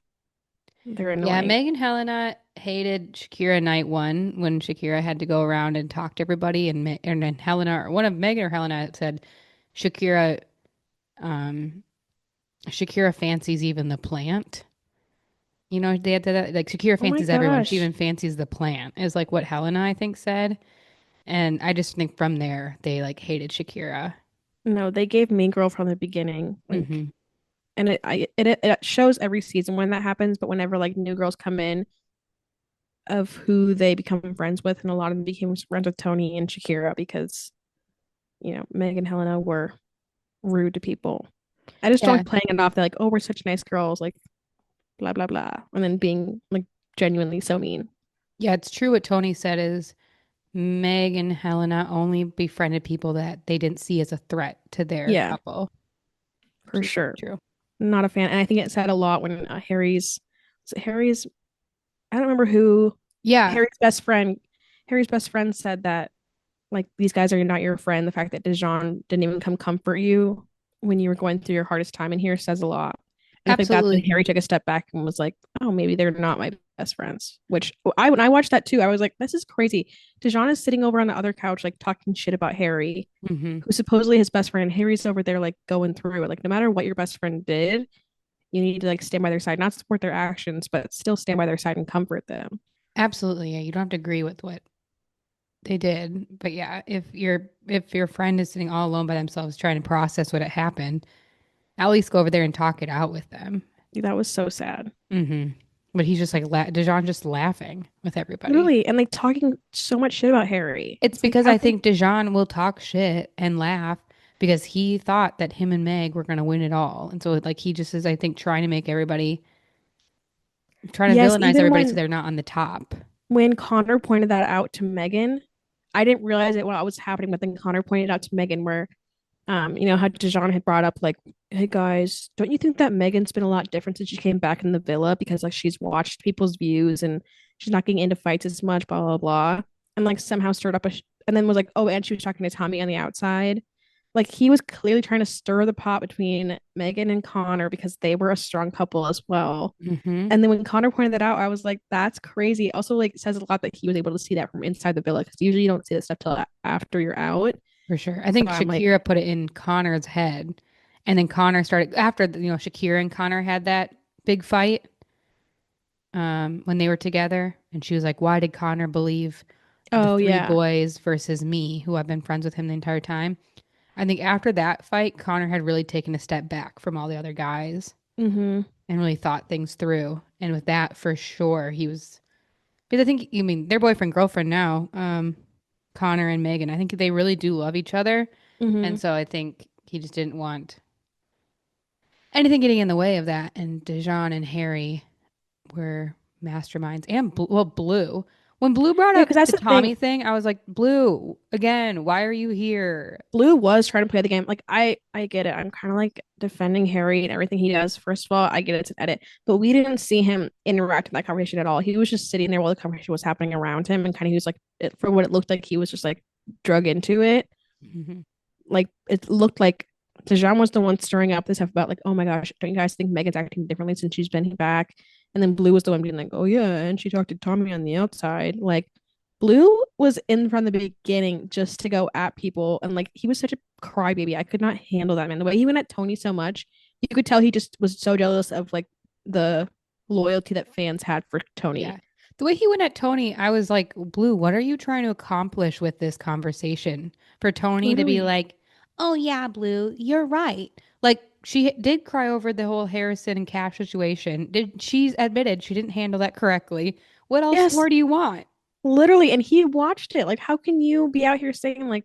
They're Yeah, annoying. Meg and Helena hated Shakira night one when Shakira had to go around and talk to everybody, and then Helena or one of Megan or Helena said Shakira um Shakira fancies even the plant. They had to like Shakira Oh my fancies everyone. She gosh. even fancies the plant, is like what Helena I think said. And I just think from there they like hated Shakira. No, they gave Mean Girl from the beginning. Like, Hmm. and it shows every season when that happens. But whenever like new girls come in, of who they become friends with, and a lot of them became friends with Tony and Shakira because Meg and Helena were rude to people. I just don't Yeah. like playing it off. They're like, oh, we're such nice girls, like blah blah blah, and then being like genuinely so mean. Yeah, it's true what Tony said is Meg and Helena only befriended people that they didn't see as a threat to their Yeah, couple, which for is very sure. true. Not a fan, and I think it said a lot when Harry's. I don't remember who Yeah, Harry's best friend. Harry's best friend said that like these guys are not your friend. The fact that Dijon didn't even come comfort you when you were going through your hardest time in here says a lot. And I think that's when absolutely. Harry took a step back and was like, "Oh, maybe they're not my best friends." Which I when I watched that too, I was like, "This is crazy." Dijon is sitting over on the other couch, like talking shit about Harry, Hmm. who's supposedly his best friend. And Harry's over there, like going through it. Like, no matter what your best friend did, you need to like stand by their side, not support their actions, but still stand by their side and comfort them. Absolutely. Yeah, you don't have to agree with what they did, but yeah, if your friend is sitting all alone by themselves trying to process what had happened, At least go over there and talk it out with them. That was so sad. Hmm. But he's just like, Dijon just laughing with everybody. Literally, and like talking so much shit about Harry. It's It's like, because how I can think Dijon will talk shit and laugh because he thought that him and Meg were going to win it all. And so, like, he just is, I think, trying to make everybody, trying to yes, villainize even everybody so they're not on the top. when Connor pointed that out to Megan, I didn't realize it while it was happening, but then Connor pointed out to Megan where how Dijon had brought up like, hey guys, don't you think that Megan's been a lot different since she came back in the villa because like she's watched people's views and she's not getting into fights as much, blah blah blah, and like somehow stirred up and then was like, oh, and she was talking to Tommy on the outside. Like he was clearly trying to stir the pot between Megan and Connor because they were a strong couple as well. Hmm. And then when Connor pointed that out, I was like, that's crazy. Also, like, it says a lot that he was able to see that from inside the villa because usually you don't see that stuff till after you're out. For sure. I So think I'm like, Shakira put it in Connor's head. And then Connor started, after, Shakira and Connor had that big fight when they were together. And she was like, why did Connor believe the oh three yeah. boys versus me, who I've been friends with him the entire time? I think after that fight, Connor had really taken a step back from all the other guys Mm-hmm. and really thought things through. And with that, for sure, he was. Because I think, you mean, they're boyfriend girlfriend now, Connor and Megan. I think they really do love each other, Mm-hmm. and so I think he just didn't want anything getting in the way of that. And Dijon and Harry were masterminds, and Blue. When Blue brought Yeah, up because that's the the thing. Tommy thing, I was like, Blue, again, why are you here? Blue was trying to play the game. Like I get it. I'm kind of like defending Harry and everything he does. First of all, I get it's an edit, but we didn't see him interact in that conversation at all. He was just sitting there while the conversation was happening around him, and kind of he was like, for what it looked like, he was just like drug into it. Hmm. Like it looked like Dejan was the one stirring up this stuff about like, oh my gosh, don't you guys think Megan's acting differently since she's been back? And then Blue was the one being like, oh yeah, and she talked to Tommy on the outside. Like Blue was in from the beginning just to go at people, and like he was such a crybaby. I could not handle that man. The way he went at Tony so much, you could tell he just was so jealous of like the loyalty that fans had for Yeah. Tony. The way he went at Tony, I was like, Blue, what are you trying to accomplish with this conversation? For Tony to be Literally. like, oh, yeah, Blue, you're right. Like, she did cry over the whole Harrison and Cash situation. She's admitted she didn't handle that correctly. What else Yes, more do you want? literally. And he watched it. Like, how can you be out here saying like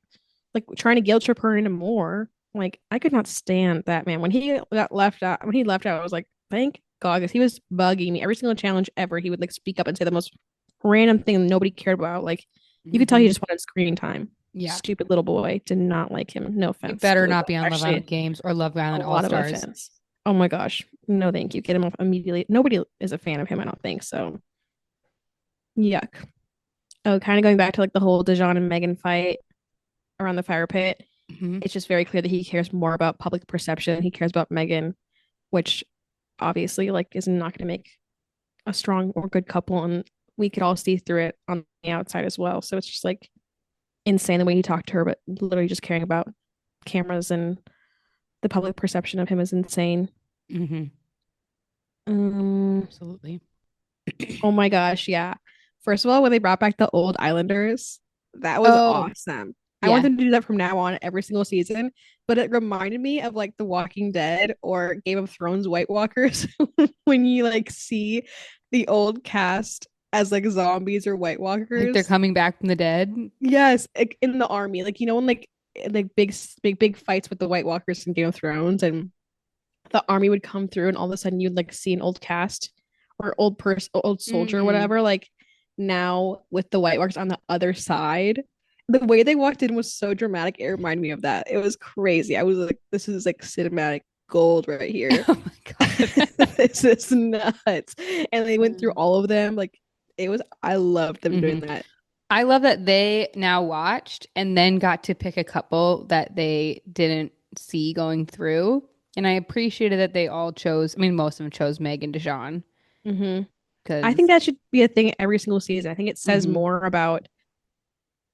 trying to guilt trip her into more? Like, I could not stand that man. When he got left out, when he left out, I was like, thank God, because he was bugging me. Every single challenge ever, he would like speak up and say the most random thing nobody cared about. Like, you could tell he Hmm. just wanted screen time. Yeah. Stupid little boy. Did not like him. No He offense. better Like, not be on Love Island actually, Games or Love a Island All lot of Stars. offense. Oh my gosh. No, thank you. Get him off immediately. Nobody is a fan of him, I don't think. So, yuck. Oh, kind of going back to like the whole Dijon and Megan fight around the fire pit. Hmm. It's just very clear that he cares more about public perception. He cares about Megan, which obviously like is not going to make a strong or good couple, and we could all see through it on the outside as well. So it's just like insane the way he talked to her, but literally just caring about cameras and the public perception of him is insane. Hmm. Um, Absolutely. oh my gosh, yeah. First of all, when they brought back the old Islanders, that was Oh, awesome. I want yeah. them to do that from now on every single season. But it reminded me of like The Walking Dead or Game of Thrones White Walkers when you like see the old cast as like zombies or White Like they're Walkers. coming back from the dead. Yes, like, in the army, like when like big fights with the White Walkers in Game of Thrones, and the army would come through, and all of a sudden you'd like see an old cast or old soldier or Mm. whatever. Like now with the White Walkers on the other side, the way they walked in was so dramatic. It reminded me of that. It was crazy. I was like, this is like cinematic gold right here. Oh my God. This is nuts. And they went through all of them. Like it was. I loved them Hmm. doing that. I love that they now watched and then got to pick a couple that they didn't see going through. And I appreciated that they all chose, I mean, most of them chose Meg and Dijon Hmm. I think because, that should be a thing every single season. I think it says hmm, more about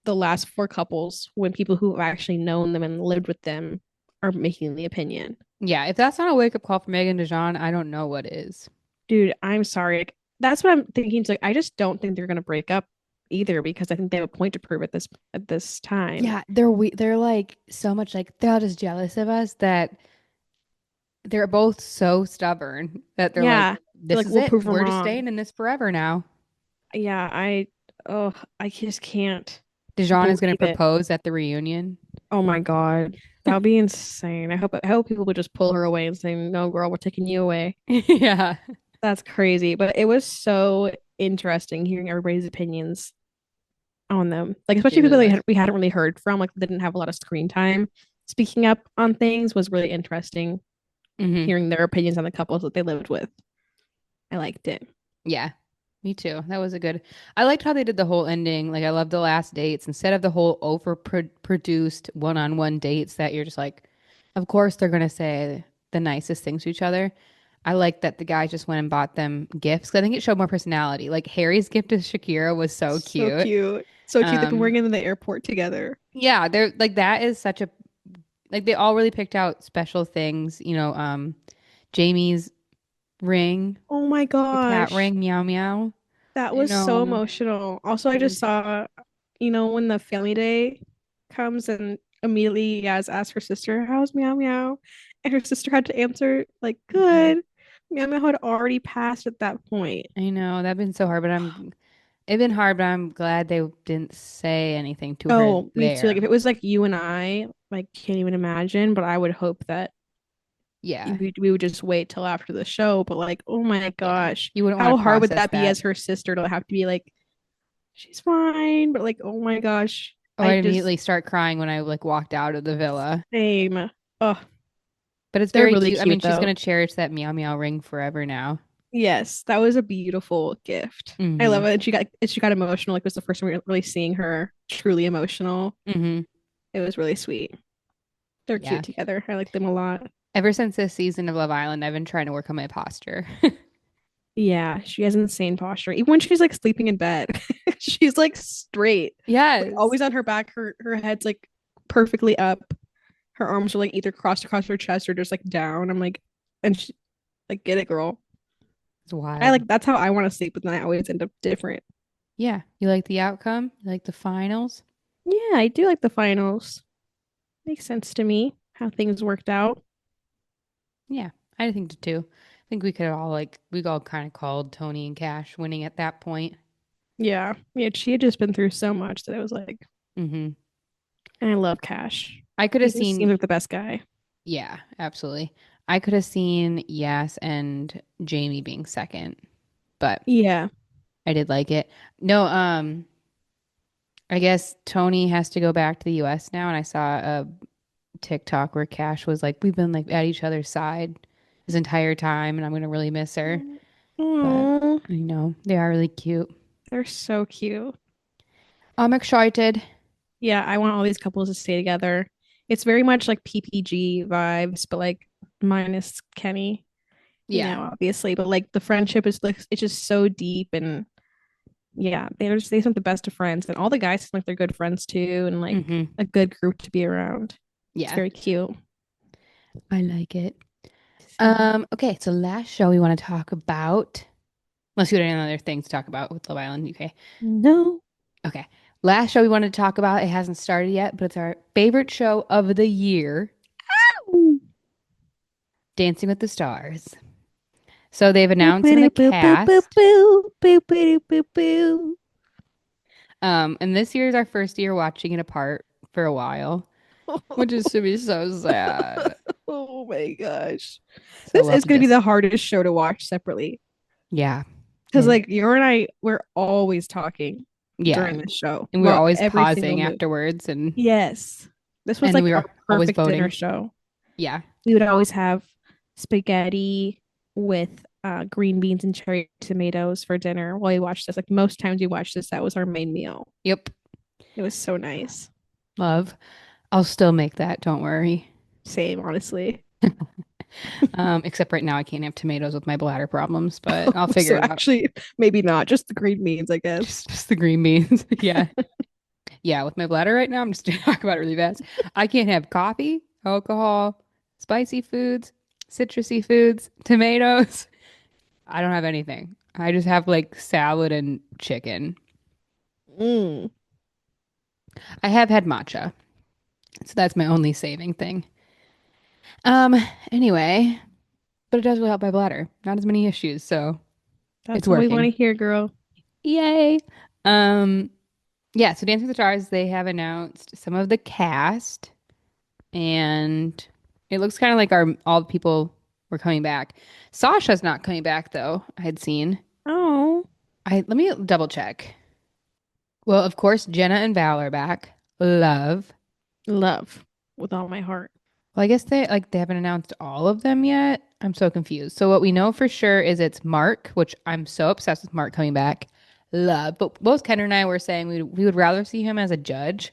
the last four couples when people who have actually known them and lived with them are making the opinion. yeah, if that's not a wake up call for Meg and Dijon, I don't know what is. Dude, I'm sorry. Like, that's what I'm thinking. It's like I just don't think they're gonna break up either because I think they have a point to prove at this time. Yeah, they're like so much like they're all just jealous of us that they're both so stubborn that they're like, Yeah. They're this like, is we'll it. prove them We're just wrong. staying in this forever now. Yeah, oh, I just can't Dijon is going to believe it. propose at the reunion. Oh my God. That would be insane. I hope people would just pull her away and say, "No, girl, we're taking you away." Yeah. That's crazy. But it was so interesting hearing everybody's opinions on them. Like It especially really people was. we hadn't really heard from, like they didn't have a lot of screen time. Speaking up on things was really interesting. Hmm. Hearing their opinions on the couples that they lived with. I liked it. Yeah. Me too. That was a good. I liked how they did the whole ending. Like I love the last dates instead of the whole overproduced one-on-one dates that you're just like, of course they're gonna say the nicest things to each other. I like that the guy just went and bought them gifts. 'Cause I think it showed more personality. Like Harry's gift to Shakira was so So cute. cute. So cute. They've been Um, working in the airport together. yeah, they're like that is such a like they all really picked out special things. Jamie's ring, Oh my the cat gosh. ring, meow meow. That You was so know, emotional. Also, I it just was. saw, when the family day comes and immediately Yaz asked her sister, "How's Meow Meow?" And her sister had to answer, like, Mhm. "Good." Meow Meow had already passed at that point. I know that'd been so hard, but it's been hard, but I'm glad they didn't say anything to her Oh, me too. Like, if there. it was like you and I, like, can't even imagine, but I would hope that Yeah, we would just wait till after the show. But, like, oh my yeah. gosh, You wouldn't want how to hard would process that be that. as her sister to have to be like, she's fine, but like, oh my gosh, Oh, I I'd just immediately start crying when I like walked out of the villa. same. Oh, But it's they're very really cute. I mean, cute she's though. gonna cherish that meow meow ring forever now. Yes, that was a beautiful gift. I Mm-hmm. love it. And she got emotional. Like it was the first time we were really seeing her truly emotional. Mm-hmm. It was really sweet. They're Yeah. cute together. I like them a lot. Ever since this season of Love Island, I've been trying to work on my posture. Yeah, she has insane posture. Even when she's like sleeping in bed, she's like straight, like Yes. always on her back. Her head's like perfectly up. Her arms are like either crossed across her chest or just like down. I'm like, and she like get it, girl. It's I wild. like that's how I want to sleep, but then I always end up different. Yeah. You like the outcome? You like the finals? Yeah, I do like the finals. Makes sense to me how things worked out. Yeah, I think so too. I think we all kind of called Tony and Cash winning at that point. Yeah. Yeah, she had just been through so much that I was like, Hmm. and I love Cash. I could He have just seen, seems like the best guy. yeah, absolutely. I could have seen Yas and Jamie being second, but Yeah. I did like it. No, I guess Tony has to go back to the US now, and I saw a TikTok where Cash was like, "We've been like at each other's side this entire time, and I'm gonna really miss her." But Oh, I know they are really cute. they're so cute. I'm excited. Yeah, I want all these couples to stay together. It's very much like PPG vibes, but like minus Kenny, Yeah. obviously. But like the friendship is like it's just so deep and yeah, they seem the best of friends. And all the guys seem like they're good friends too, and like Hmm. a good group to be around. It's Yeah, very cute. I like it. Okay, so last show we want to talk about, unless you had any other things to talk about with Love Island UK. No. Okay. Last show we wanted to talk about, it hasn't started yet, but it's our favorite show of the year, Dancing with the Stars. So they've announced in the cast. And this year is our first year watching it apart for a while, which is to be so sad. Oh my gosh. So This love is going to be this. the hardest show to watch separately Yeah. because, And like, you and I, we're always talking yeah. during this show And we were about always every single pausing move. afterwards Yes. This was and then like we our were always perfect dinner voting. show. Yeah. We would always have spaghetti with green beans and cherry tomatoes for dinner while we watched this. Like, most times we watched this, that was our main meal. Yep. It was so nice. Love. I'll still make that, don't worry. Same, honestly. Except right now I can't have tomatoes with my bladder problems, but I'll figure So it out. actually, maybe not, just the green beans, I guess. Just the green beans. Yeah. Yeah, with my bladder right now, I'm just gonna talk about it really fast. I can't have coffee, alcohol, spicy foods, citrusy foods, tomatoes. I don't have anything. I just have like salad and chicken. Mm. I have had matcha, so that's my only saving thing. Um, anyway, but it does really help my bladder. Not as many issues, so it's That's what we want working. to hear, girl. Yay. Um, yeah, so Dancing with the Stars, they have announced some of the cast, and it looks kind of like our all the people were coming back. Sasha's not coming back though, I had seen. Oh, I let me double check. Well, of course, Jenna and Val are back. Love. love with all my heart. Well, I guess they haven't announced all of them yet. I'm so confused. So what we know for sure is it's Mark, which I'm so obsessed with Mark coming back. Love. But both Kendra and I were saying we would rather see him as a judge.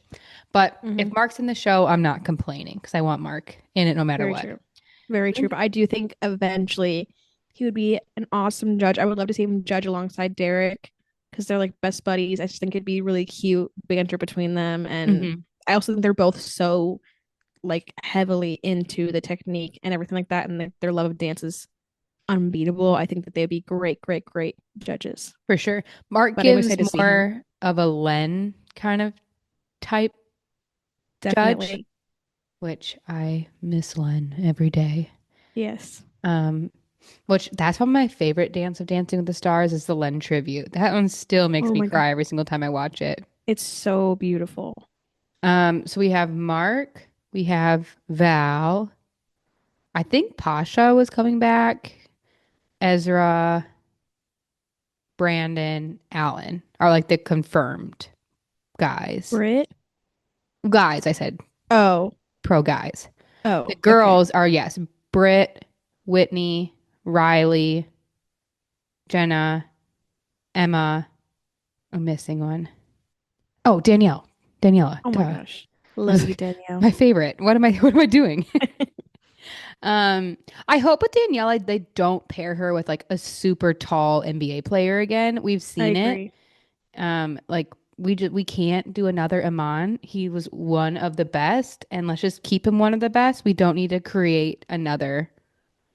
But if Hmm. Mark's in the show, I'm not complaining because I want Mark in it no matter Very what. true. Very true. But I do think eventually he would be an awesome judge. I would love to see him judge alongside Derek because they're like best buddies. I just think it'd be really cute banter between them. And Hmm. I also think they're both so like heavily into the technique and everything like that. And their love of dance is unbeatable. I think that they'd be great, great, great judges. For sure. Mark But I'm gives excited to see him. more of a Len kind of type judge, Definitely. which I miss Len every day. Yes. Um, which that's one of my favorite dance of Dancing with the Stars is the Len tribute. That one still makes Oh me my God. cry every single time I watch it. It's so beautiful. So we have Mark, we have Val. I think Pasha was coming back. Ezra, Brandon, Allen are like the confirmed guys. Brit? Guys, I said Oh. pro guys. The Oh, okay. girls are, yes, Britt, Whitney, Riley, Jenna, Emma. I'm missing one. Oh, Danielle. Daniela. Oh my Duh. gosh. Love you, Danielle. My favorite. What am I doing? I hope with Daniela they don't pair her with like a super tall NBA player again. We've I seen it. agree. Like we can't do another Iman. He was one of the best, and let's just keep him one of the best. We don't need to create another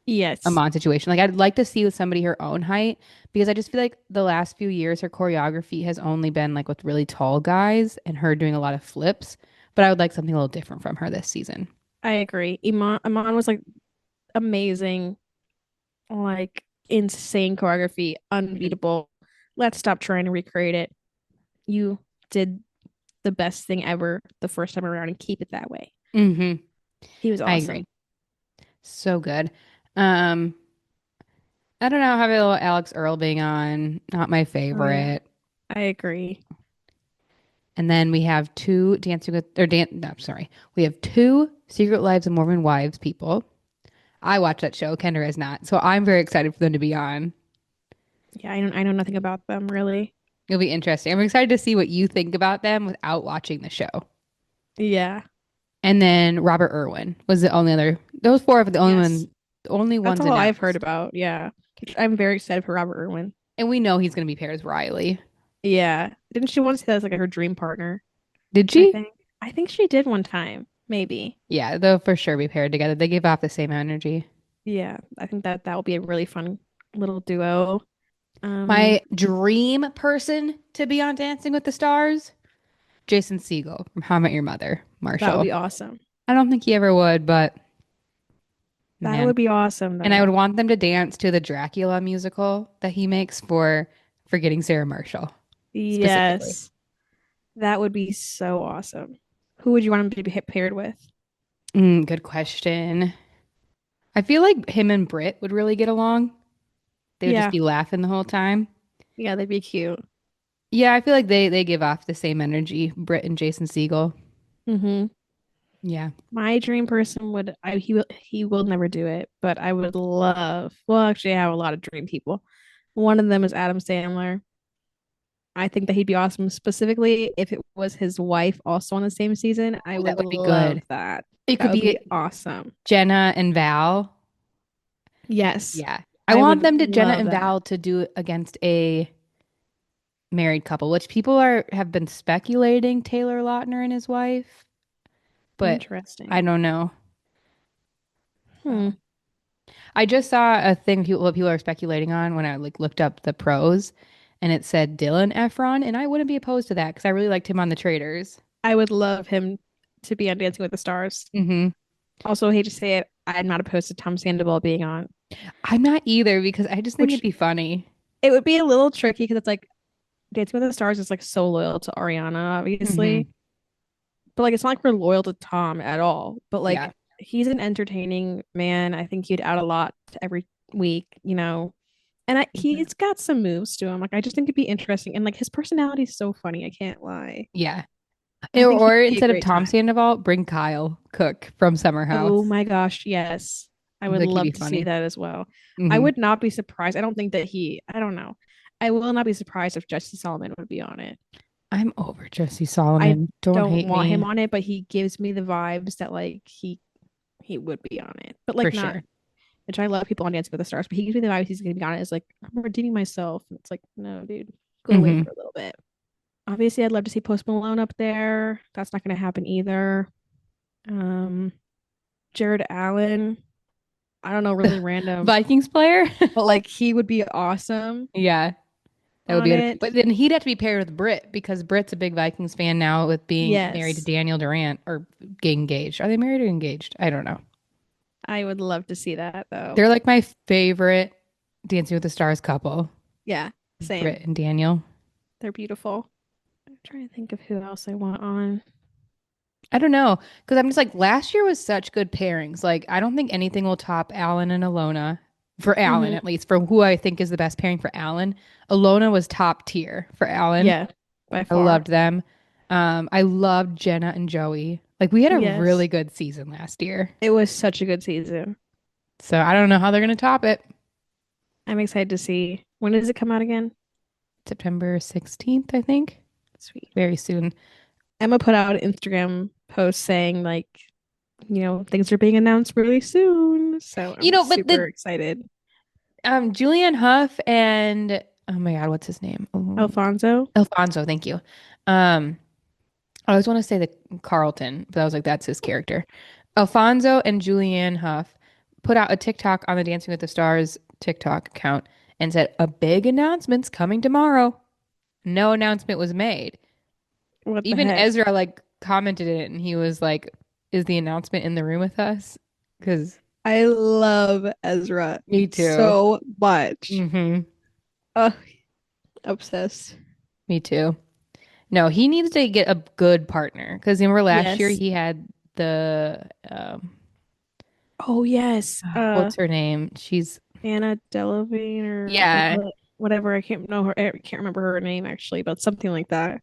Yes, Iman situation. Like I'd like to see with somebody her own height because I just feel like the last few years her choreography has only been like with really tall guys and her doing a lot of flips. But I would like something a little different from her this season. I agree. Iman was like amazing, like insane choreography, unbeatable. Let's stop trying to recreate it. You did the best thing ever the first time around and keep it that way. Hmm. He was I agree. awesome. So good. Um, I don't know, have a little Alex Earl being on, not my Oh yeah, favorite. I agree. And then we have two Dancing with, or Dan, no, sorry. We have two Secret Lives of Mormon Wives people. I watch that show. Kendra is not. So I'm very excited for them to be on. Yeah, I know nothing about them really. It'll be interesting. I'm excited to see what you think about them without watching the show. Yeah. And then Robert Irwin was the only other, those four are Yes. the only That's ones all I've heard announced. about. Yeah. I'm very excited for Robert Irwin. And we know he's going to be paired with Riley. Yeah. Didn't she once say that was like her dream partner? Did I she? think. I think she did one time. Maybe. Yeah, they'll for sure be paired together. They give off the same energy. Yeah. I think that that will be a really fun little duo. Um, My dream person to be on Dancing with the Stars, Jason Segel from How I Met Your Mother, that would Marshall. be awesome. I don't think he ever would, but That man. would be awesome And I would though. want them to dance to the Dracula musical that he makes for Forgetting Sarah Marshall, specifically. Yes. That would be so awesome. Who would you want him to be paired with? Good question. I feel like him and Britt would really get along. They would just Yeah. be laughing the whole time. Yeah, they'd be cute. Yeah, I feel like they give off the same energy, Britt and Jason Segel. Hmm. Yeah. My dream person would he will never do it, but I would love. Well, actually, I have a lot of dream people. One of them is Adam Sandler. I think that he'd be awesome, specifically if it was his wife also on the same season. I Ooh, that would would be love good. that. It That could would be be awesome. Jenna and Val. Yes, Yeah. I I want would them to Jenna love and that. Val to do it against a married couple, which people are have been speculating Taylor Lautner and his wife, but I Interesting. don't know. Hmm. Um, I just saw a thing what people are speculating on when I like looked up the pros, and it said Dylan Efron, and I wouldn't be opposed to that because I really liked him on The Traitors. I would love him to be on Dancing with the Stars. Hmm. Also, I hate to say it, I'm not opposed to Tom Sandoval being on. I'm not either because I just think it'd which be funny. it would be a little tricky because it's like Dancing with the Stars is like so loyal to Ariana, Hmm. obviously. But like it's not like we're loyal to Tom at all. But Yeah. like he's an entertaining man. I think he'd add a lot to every week, you know. And Mhm. he's got some moves to him. Like I just think it'd be interesting. And like his personality is so funny. I can't lie. Yeah. I think he'd Or be a instead of great Tom time. Sandoval, bring Kyle Cook from Summer Oh House. my gosh, yes. I I would think he'd be love to see funny. that as well. I Hmm. would not be surprised. I don't think that I don't know. I will not be surprised if Jesse Solomon would be on it. I'm over Jesse I Solomon. Don't don't hate want him me. on it, but he gives me the vibes that like he would be on it. But For like not, sure. which I love people on Dancing with the Stars, but he gives me the vibes he's gonna be on it as like I'm redeeming myself. And it's like, no, dude, go away Hmm. for a little bit. Obviously, I'd love to see Post Malone up there. That's not gonna happen either. Um, Jared Allen, I don't know, really random, Vikings player? but like he would be awesome Yeah, that would be on good. it. But then he'd have to be paired with Britt because Britt's a big Vikings fan now with being married to Yes, Daniel Durant or getting engaged. Are they married or engaged? I don't know. I would love to see that though. They're like my favorite Dancing with the Stars couple, Yeah, same. Britt and Daniel. They're beautiful. I'm trying to think of who else I want on. I don't know because I'm just like last year was such good pairings. Like I don't think anything will top Alan and Alona for Alan Hmm. at least for who I think is the best pairing for Alan. Alona was top tier for Alan. Yeah, by I far. loved them. I loved Jenna and Joey. Like we had a really Yes. good season last year. It was such a good season. So I don't know how they're gonna top it. I'm excited to see. When does it come out again? September 16th, I think. Sweet. Very soon. Emma put out an Instagram post saying like, things are being announced really soon. So You I'm know, but super the excited. Julianne Hough and oh my God, what's his name? Alfonso. Alfonso, thank you. Um, I always want to say the Carlton, but I was like, that's his character. Alfonso and Julianne Hough put out a TikTok on the Dancing with the Stars TikTok account and said, a big announcement's coming tomorrow. No announcement was made. What the Even heck? Ezra like commented it and he was like, is the announcement in the room with us? Because I love Ezra me too. so much. Hmm. Oh, obsessed. Me too. No, he needs to get a good partner because remember last year Yes. he had the Oh yes. what's her name? She's Anna Delevingne or yeah. whatever. I can't know her. I can't remember her name actually, but something like that.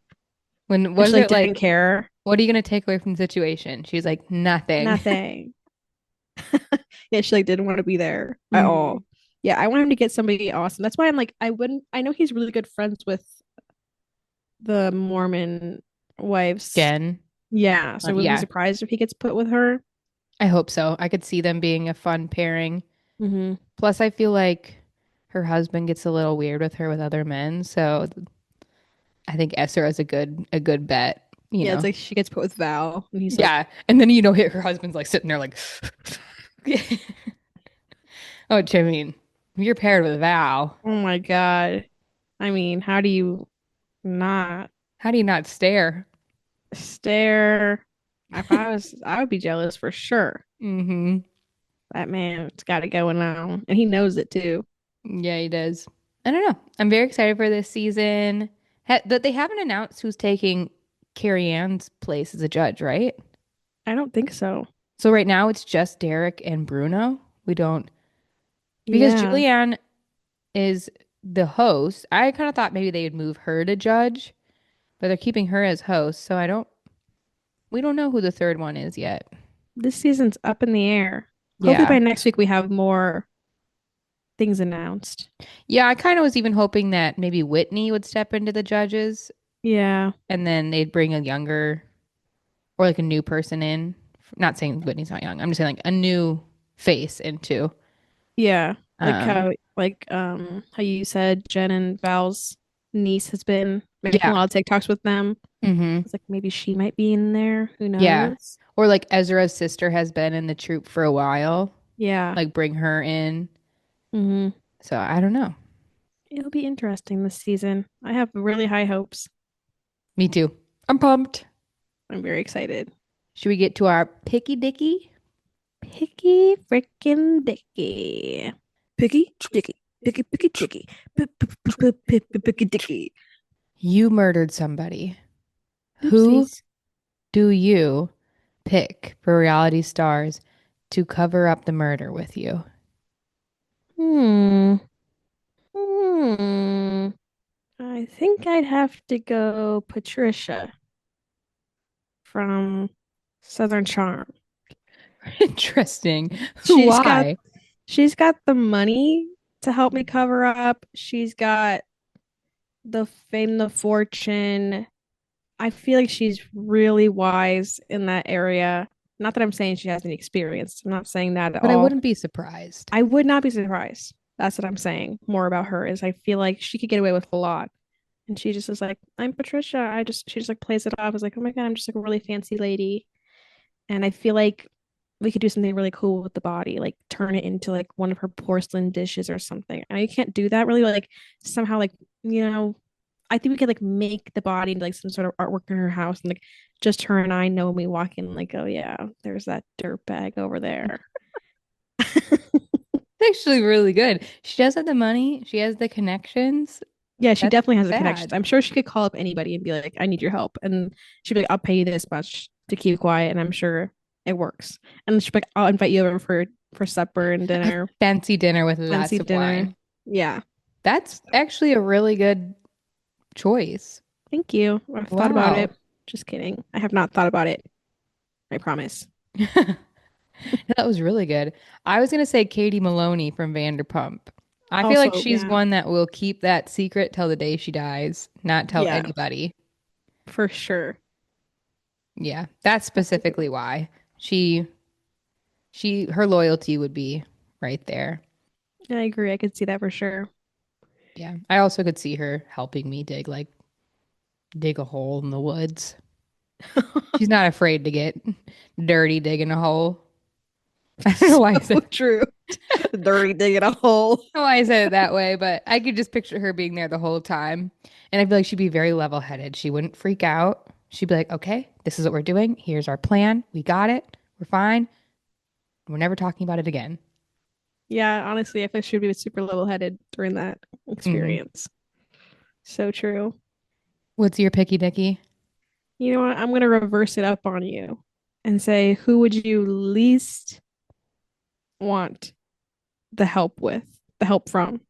When And was she like it didn't like, care. what are you gonna take away from the situation? She's like, nothing. Nothing. Yeah, she like didn't want to be there at Mhm. all. Yeah, I want him to get somebody awesome. That's why I'm like, I wouldn't. I know he's really good friends with the Mormon wives. Jen. Yeah, so I wouldn't be Yeah, surprised if he gets put with her. I hope so. I could see them being a fun pairing. Hmm. Plus, I feel like her husband gets a little weird with her with other men, so I think Esther is a good bet, you Yeah, it's know. like she gets put with Val, and he's like, Yeah. And then her husband's like sitting there like oh, I mean, you're paired with Val. "Oh my God." I mean, how do you not How do you not stare? stare? If I was, I would be jealous for sure. Mm-hmm. That man's got it going on, and he knows it too. Yeah, he does. I don't know. I'm very excited for this season. That they haven't announced who's taking Carrie Ann's place as a judge, right? I don't think so. So right now it's just Derek and Bruno. We don't because Yeah, Julianne is the host. I kind of thought maybe they would move her to judge, but they're keeping her as host. So we don't know who the third one is yet. this season's up in the air. Hopefully Yeah. by next week we have more things announced. Yeah, I kind of was even hoping that maybe Whitney would step into the judges Yeah, and then they'd bring a younger or like a new person in. Not saying Whitney's not young. I'm just saying like a new face into. yeah. Like Um, how you said Jen and Val's niece has been making a yeah. lot of TikToks with them. Hmm. It's like maybe she might be in there. Who Yeah. knows? Or like Ezra's sister has been in the troupe for a while. Yeah. Like bring her in. Hmm. So I don't know. It'll be interesting this season. I have really high hopes. Me too. I'm pumped. I'm very excited. Should we get to our picky dicky? Picky freaking Dicky. Picky, Dicky, picky, Dicky, picky, Dicky. You murdered somebody. Who Oopsies. do you pick for reality stars to cover up the murder with you? Hmm. Hmm. I think I'd have to go Patricia from Southern Charm. Interesting. She's got Why? she's got the money to help me cover up. She's got the fame, the fortune. I feel like she's really wise in that area. Not that I'm saying she has any experience. I'm not saying that at But I all. wouldn't be surprised. I would not be surprised. That's what I'm saying. More about her is I feel like she could get away with a lot. And she just is like, I'm Patricia. She just like plays it off as like, oh my God, I'm just like a really fancy lady. And I feel like we could do something really cool with the body, like turn it into like one of her porcelain dishes or something. I know you can't do that really, like somehow like, you know, I think we could like make the body into like some sort of artwork in her house and like just her and I know when we walk in, like, oh yeah, there's that dirt bag over there. It's actually really good. She does have the money. She has the connections. Yeah, she That's definitely has the connections. bad. I'm sure she could call up anybody and be like, I need your help. And she'd be like, I'll pay you this much to keep quiet. And I'm sure it works. And she'd be like, I'll invite you over for supper and A dinner, fancy dinner with lots fancy of dinner. wine. Yeah. That's actually a really good choice. Thank you. I've thought about Wow. it. Just kidding. I have not thought about it. I promise. That was really good. I was going to say Katie Maloney from Vanderpump. I feel like Also, she's yeah. one that will keep that secret till the day she dies, not tell Yeah, anybody. for sure. Yeah, that's Absolutely. specifically why. She her loyalty would be right there. I agree. I could see that for sure. Yeah. I also could see her helping me dig a hole in the woods. She's not afraid to get dirty digging a hole. I don't know So why I said true. Dirty digging a hole. know why I said it that way, but I could just picture her being there the whole time. And I feel like she'd be very level headed. She wouldn't freak out. She'd be like, okay, this is what we're doing. Here's our plan. We got it. We're fine. We're never talking about it again. Yeah, honestly, I feel like she would be super level headed during that Hmm. experience. So true. What's your picky dicky? You know what? I'm gonna reverse it up on you and say, who would you least want the help from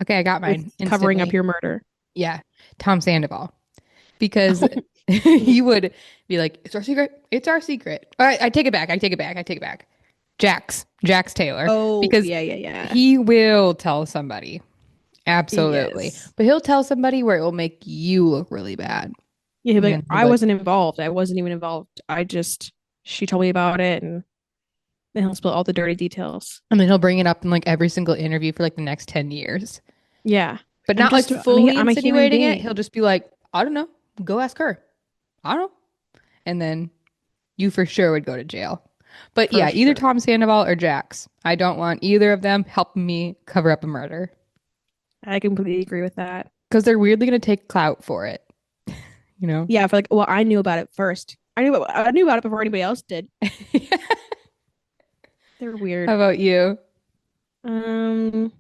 Okay, I got with mine covering up instantly. your murder? Yeah, Tom Sandoval. Because he would be like, it's our secret. It's our secret. All right, I take it back. I take it back. I take it back. Jax Taylor. Oh, Because yeah, yeah, yeah. he will tell somebody. Absolutely. Yes. But he'll tell somebody where it will make you look really bad. Yeah, he'd be And like, then he'll I be like, wasn't involved. I wasn't even involved. She told me about it, and then he'll spill all the dirty details. and then he'll bring it up in like every single interview for like the next 10 years. Yeah. But not like fully I'm a human insinuating it. being. He'll just be like, I don't know. Go ask her. I don't know. And then you for sure would go to jail. But For yeah, either sure. Tom Sandoval or Jax. I don't want either of them helping me cover up a murder I completely agree with that. because they're weirdly going to take clout for it, you know? Yeah, I feel like, well, I knew about it first. I knew about it before anybody else did. They're How weird. about you? Um,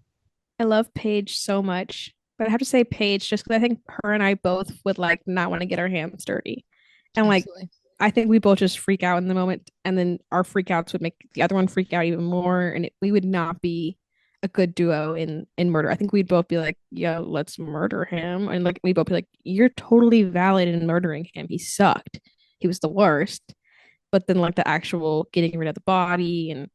I love Paige so much, but I have to say Paige just because I think her and I both would like not want to get our hands dirty. And like Absolutely. I think we both just freak out in the moment, and then our freakouts would make the other one freak out even more, and we would not be a good duo in murder. I think we'd both be like, "Yo, let's murder him," and like we'd both be like, "You're totally valid in murdering him. He sucked. He was the worst." But then like the actual getting rid of the body and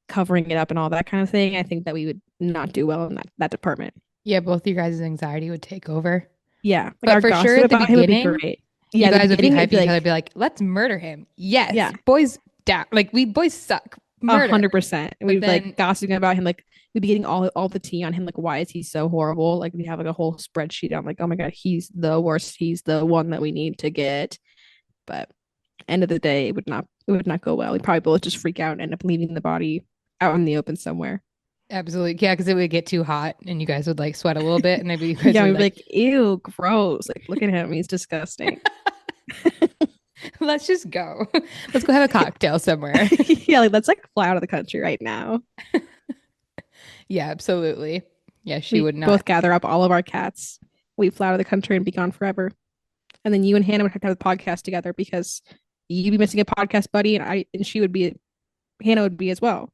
covering it up and all that kind of thing, I think that we would not do well in that department. Yeah, both you guys' anxiety would take over. Yeah, like But our for sure gossip at the about him would be beginning, great. you Yeah, at the guys would be beginning it'd be hyping each other, like, be like, let's murder him. Yes, yeah, boys down. Like we boys suck. a Murder. hundred percent. And But we'd be like then gossiping about him, like we'd be getting all the tea on him, like why is he so horrible? Like we have like a whole spreadsheet on like, oh my god, he's the worst. He's the one that we need to get. But end of the day, it would not go well. We'd probably both just freak out and end up leaving the body out in the open somewhere. absolutely, yeah, because it would get too hot and you guys would like sweat a little bit, and maybe you guys Yeah, would we'd be like, like, ew, gross. Like look at him, he's disgusting. let's just go. Let's go have a cocktail somewhere. Yeah, like let's like fly out of the country right now. Yeah, absolutely. Yeah, she We would not. both gather up all of our cats. We fly out of the country and be gone forever. And then you and Hannah would have to have a podcast together because you'd be missing a podcast buddy, and I and she would be Hannah would be as well.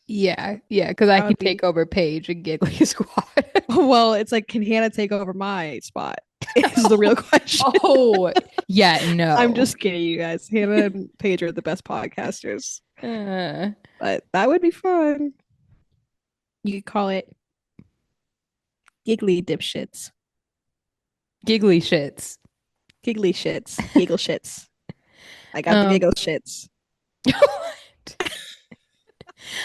Yeah, yeah, because I That can would be take over Paige and Giggly Squad. well, it's like, can Hannah take over my spot? Is the real question. Oh, yeah, I'm no. just kidding, you guys. Hannah and Paige are the best podcasters, Uh, but that would be fun. You could call it giggly dipshits, giggly shits. giggly shits, giggle shits. I got the Um, giggle shits.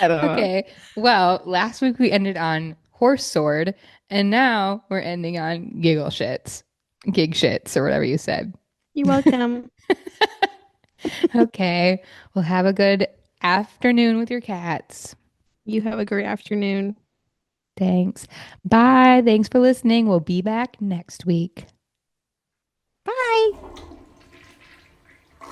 I don't know. okay. Well, last week we ended on horse sword, and now we're ending on giggle shits, gig shits, or whatever you said. You're welcome. Okay. Well, have a good afternoon with your cats. You have a great afternoon. Thanks. Bye. Thanks for listening. We'll be back next week. Bye.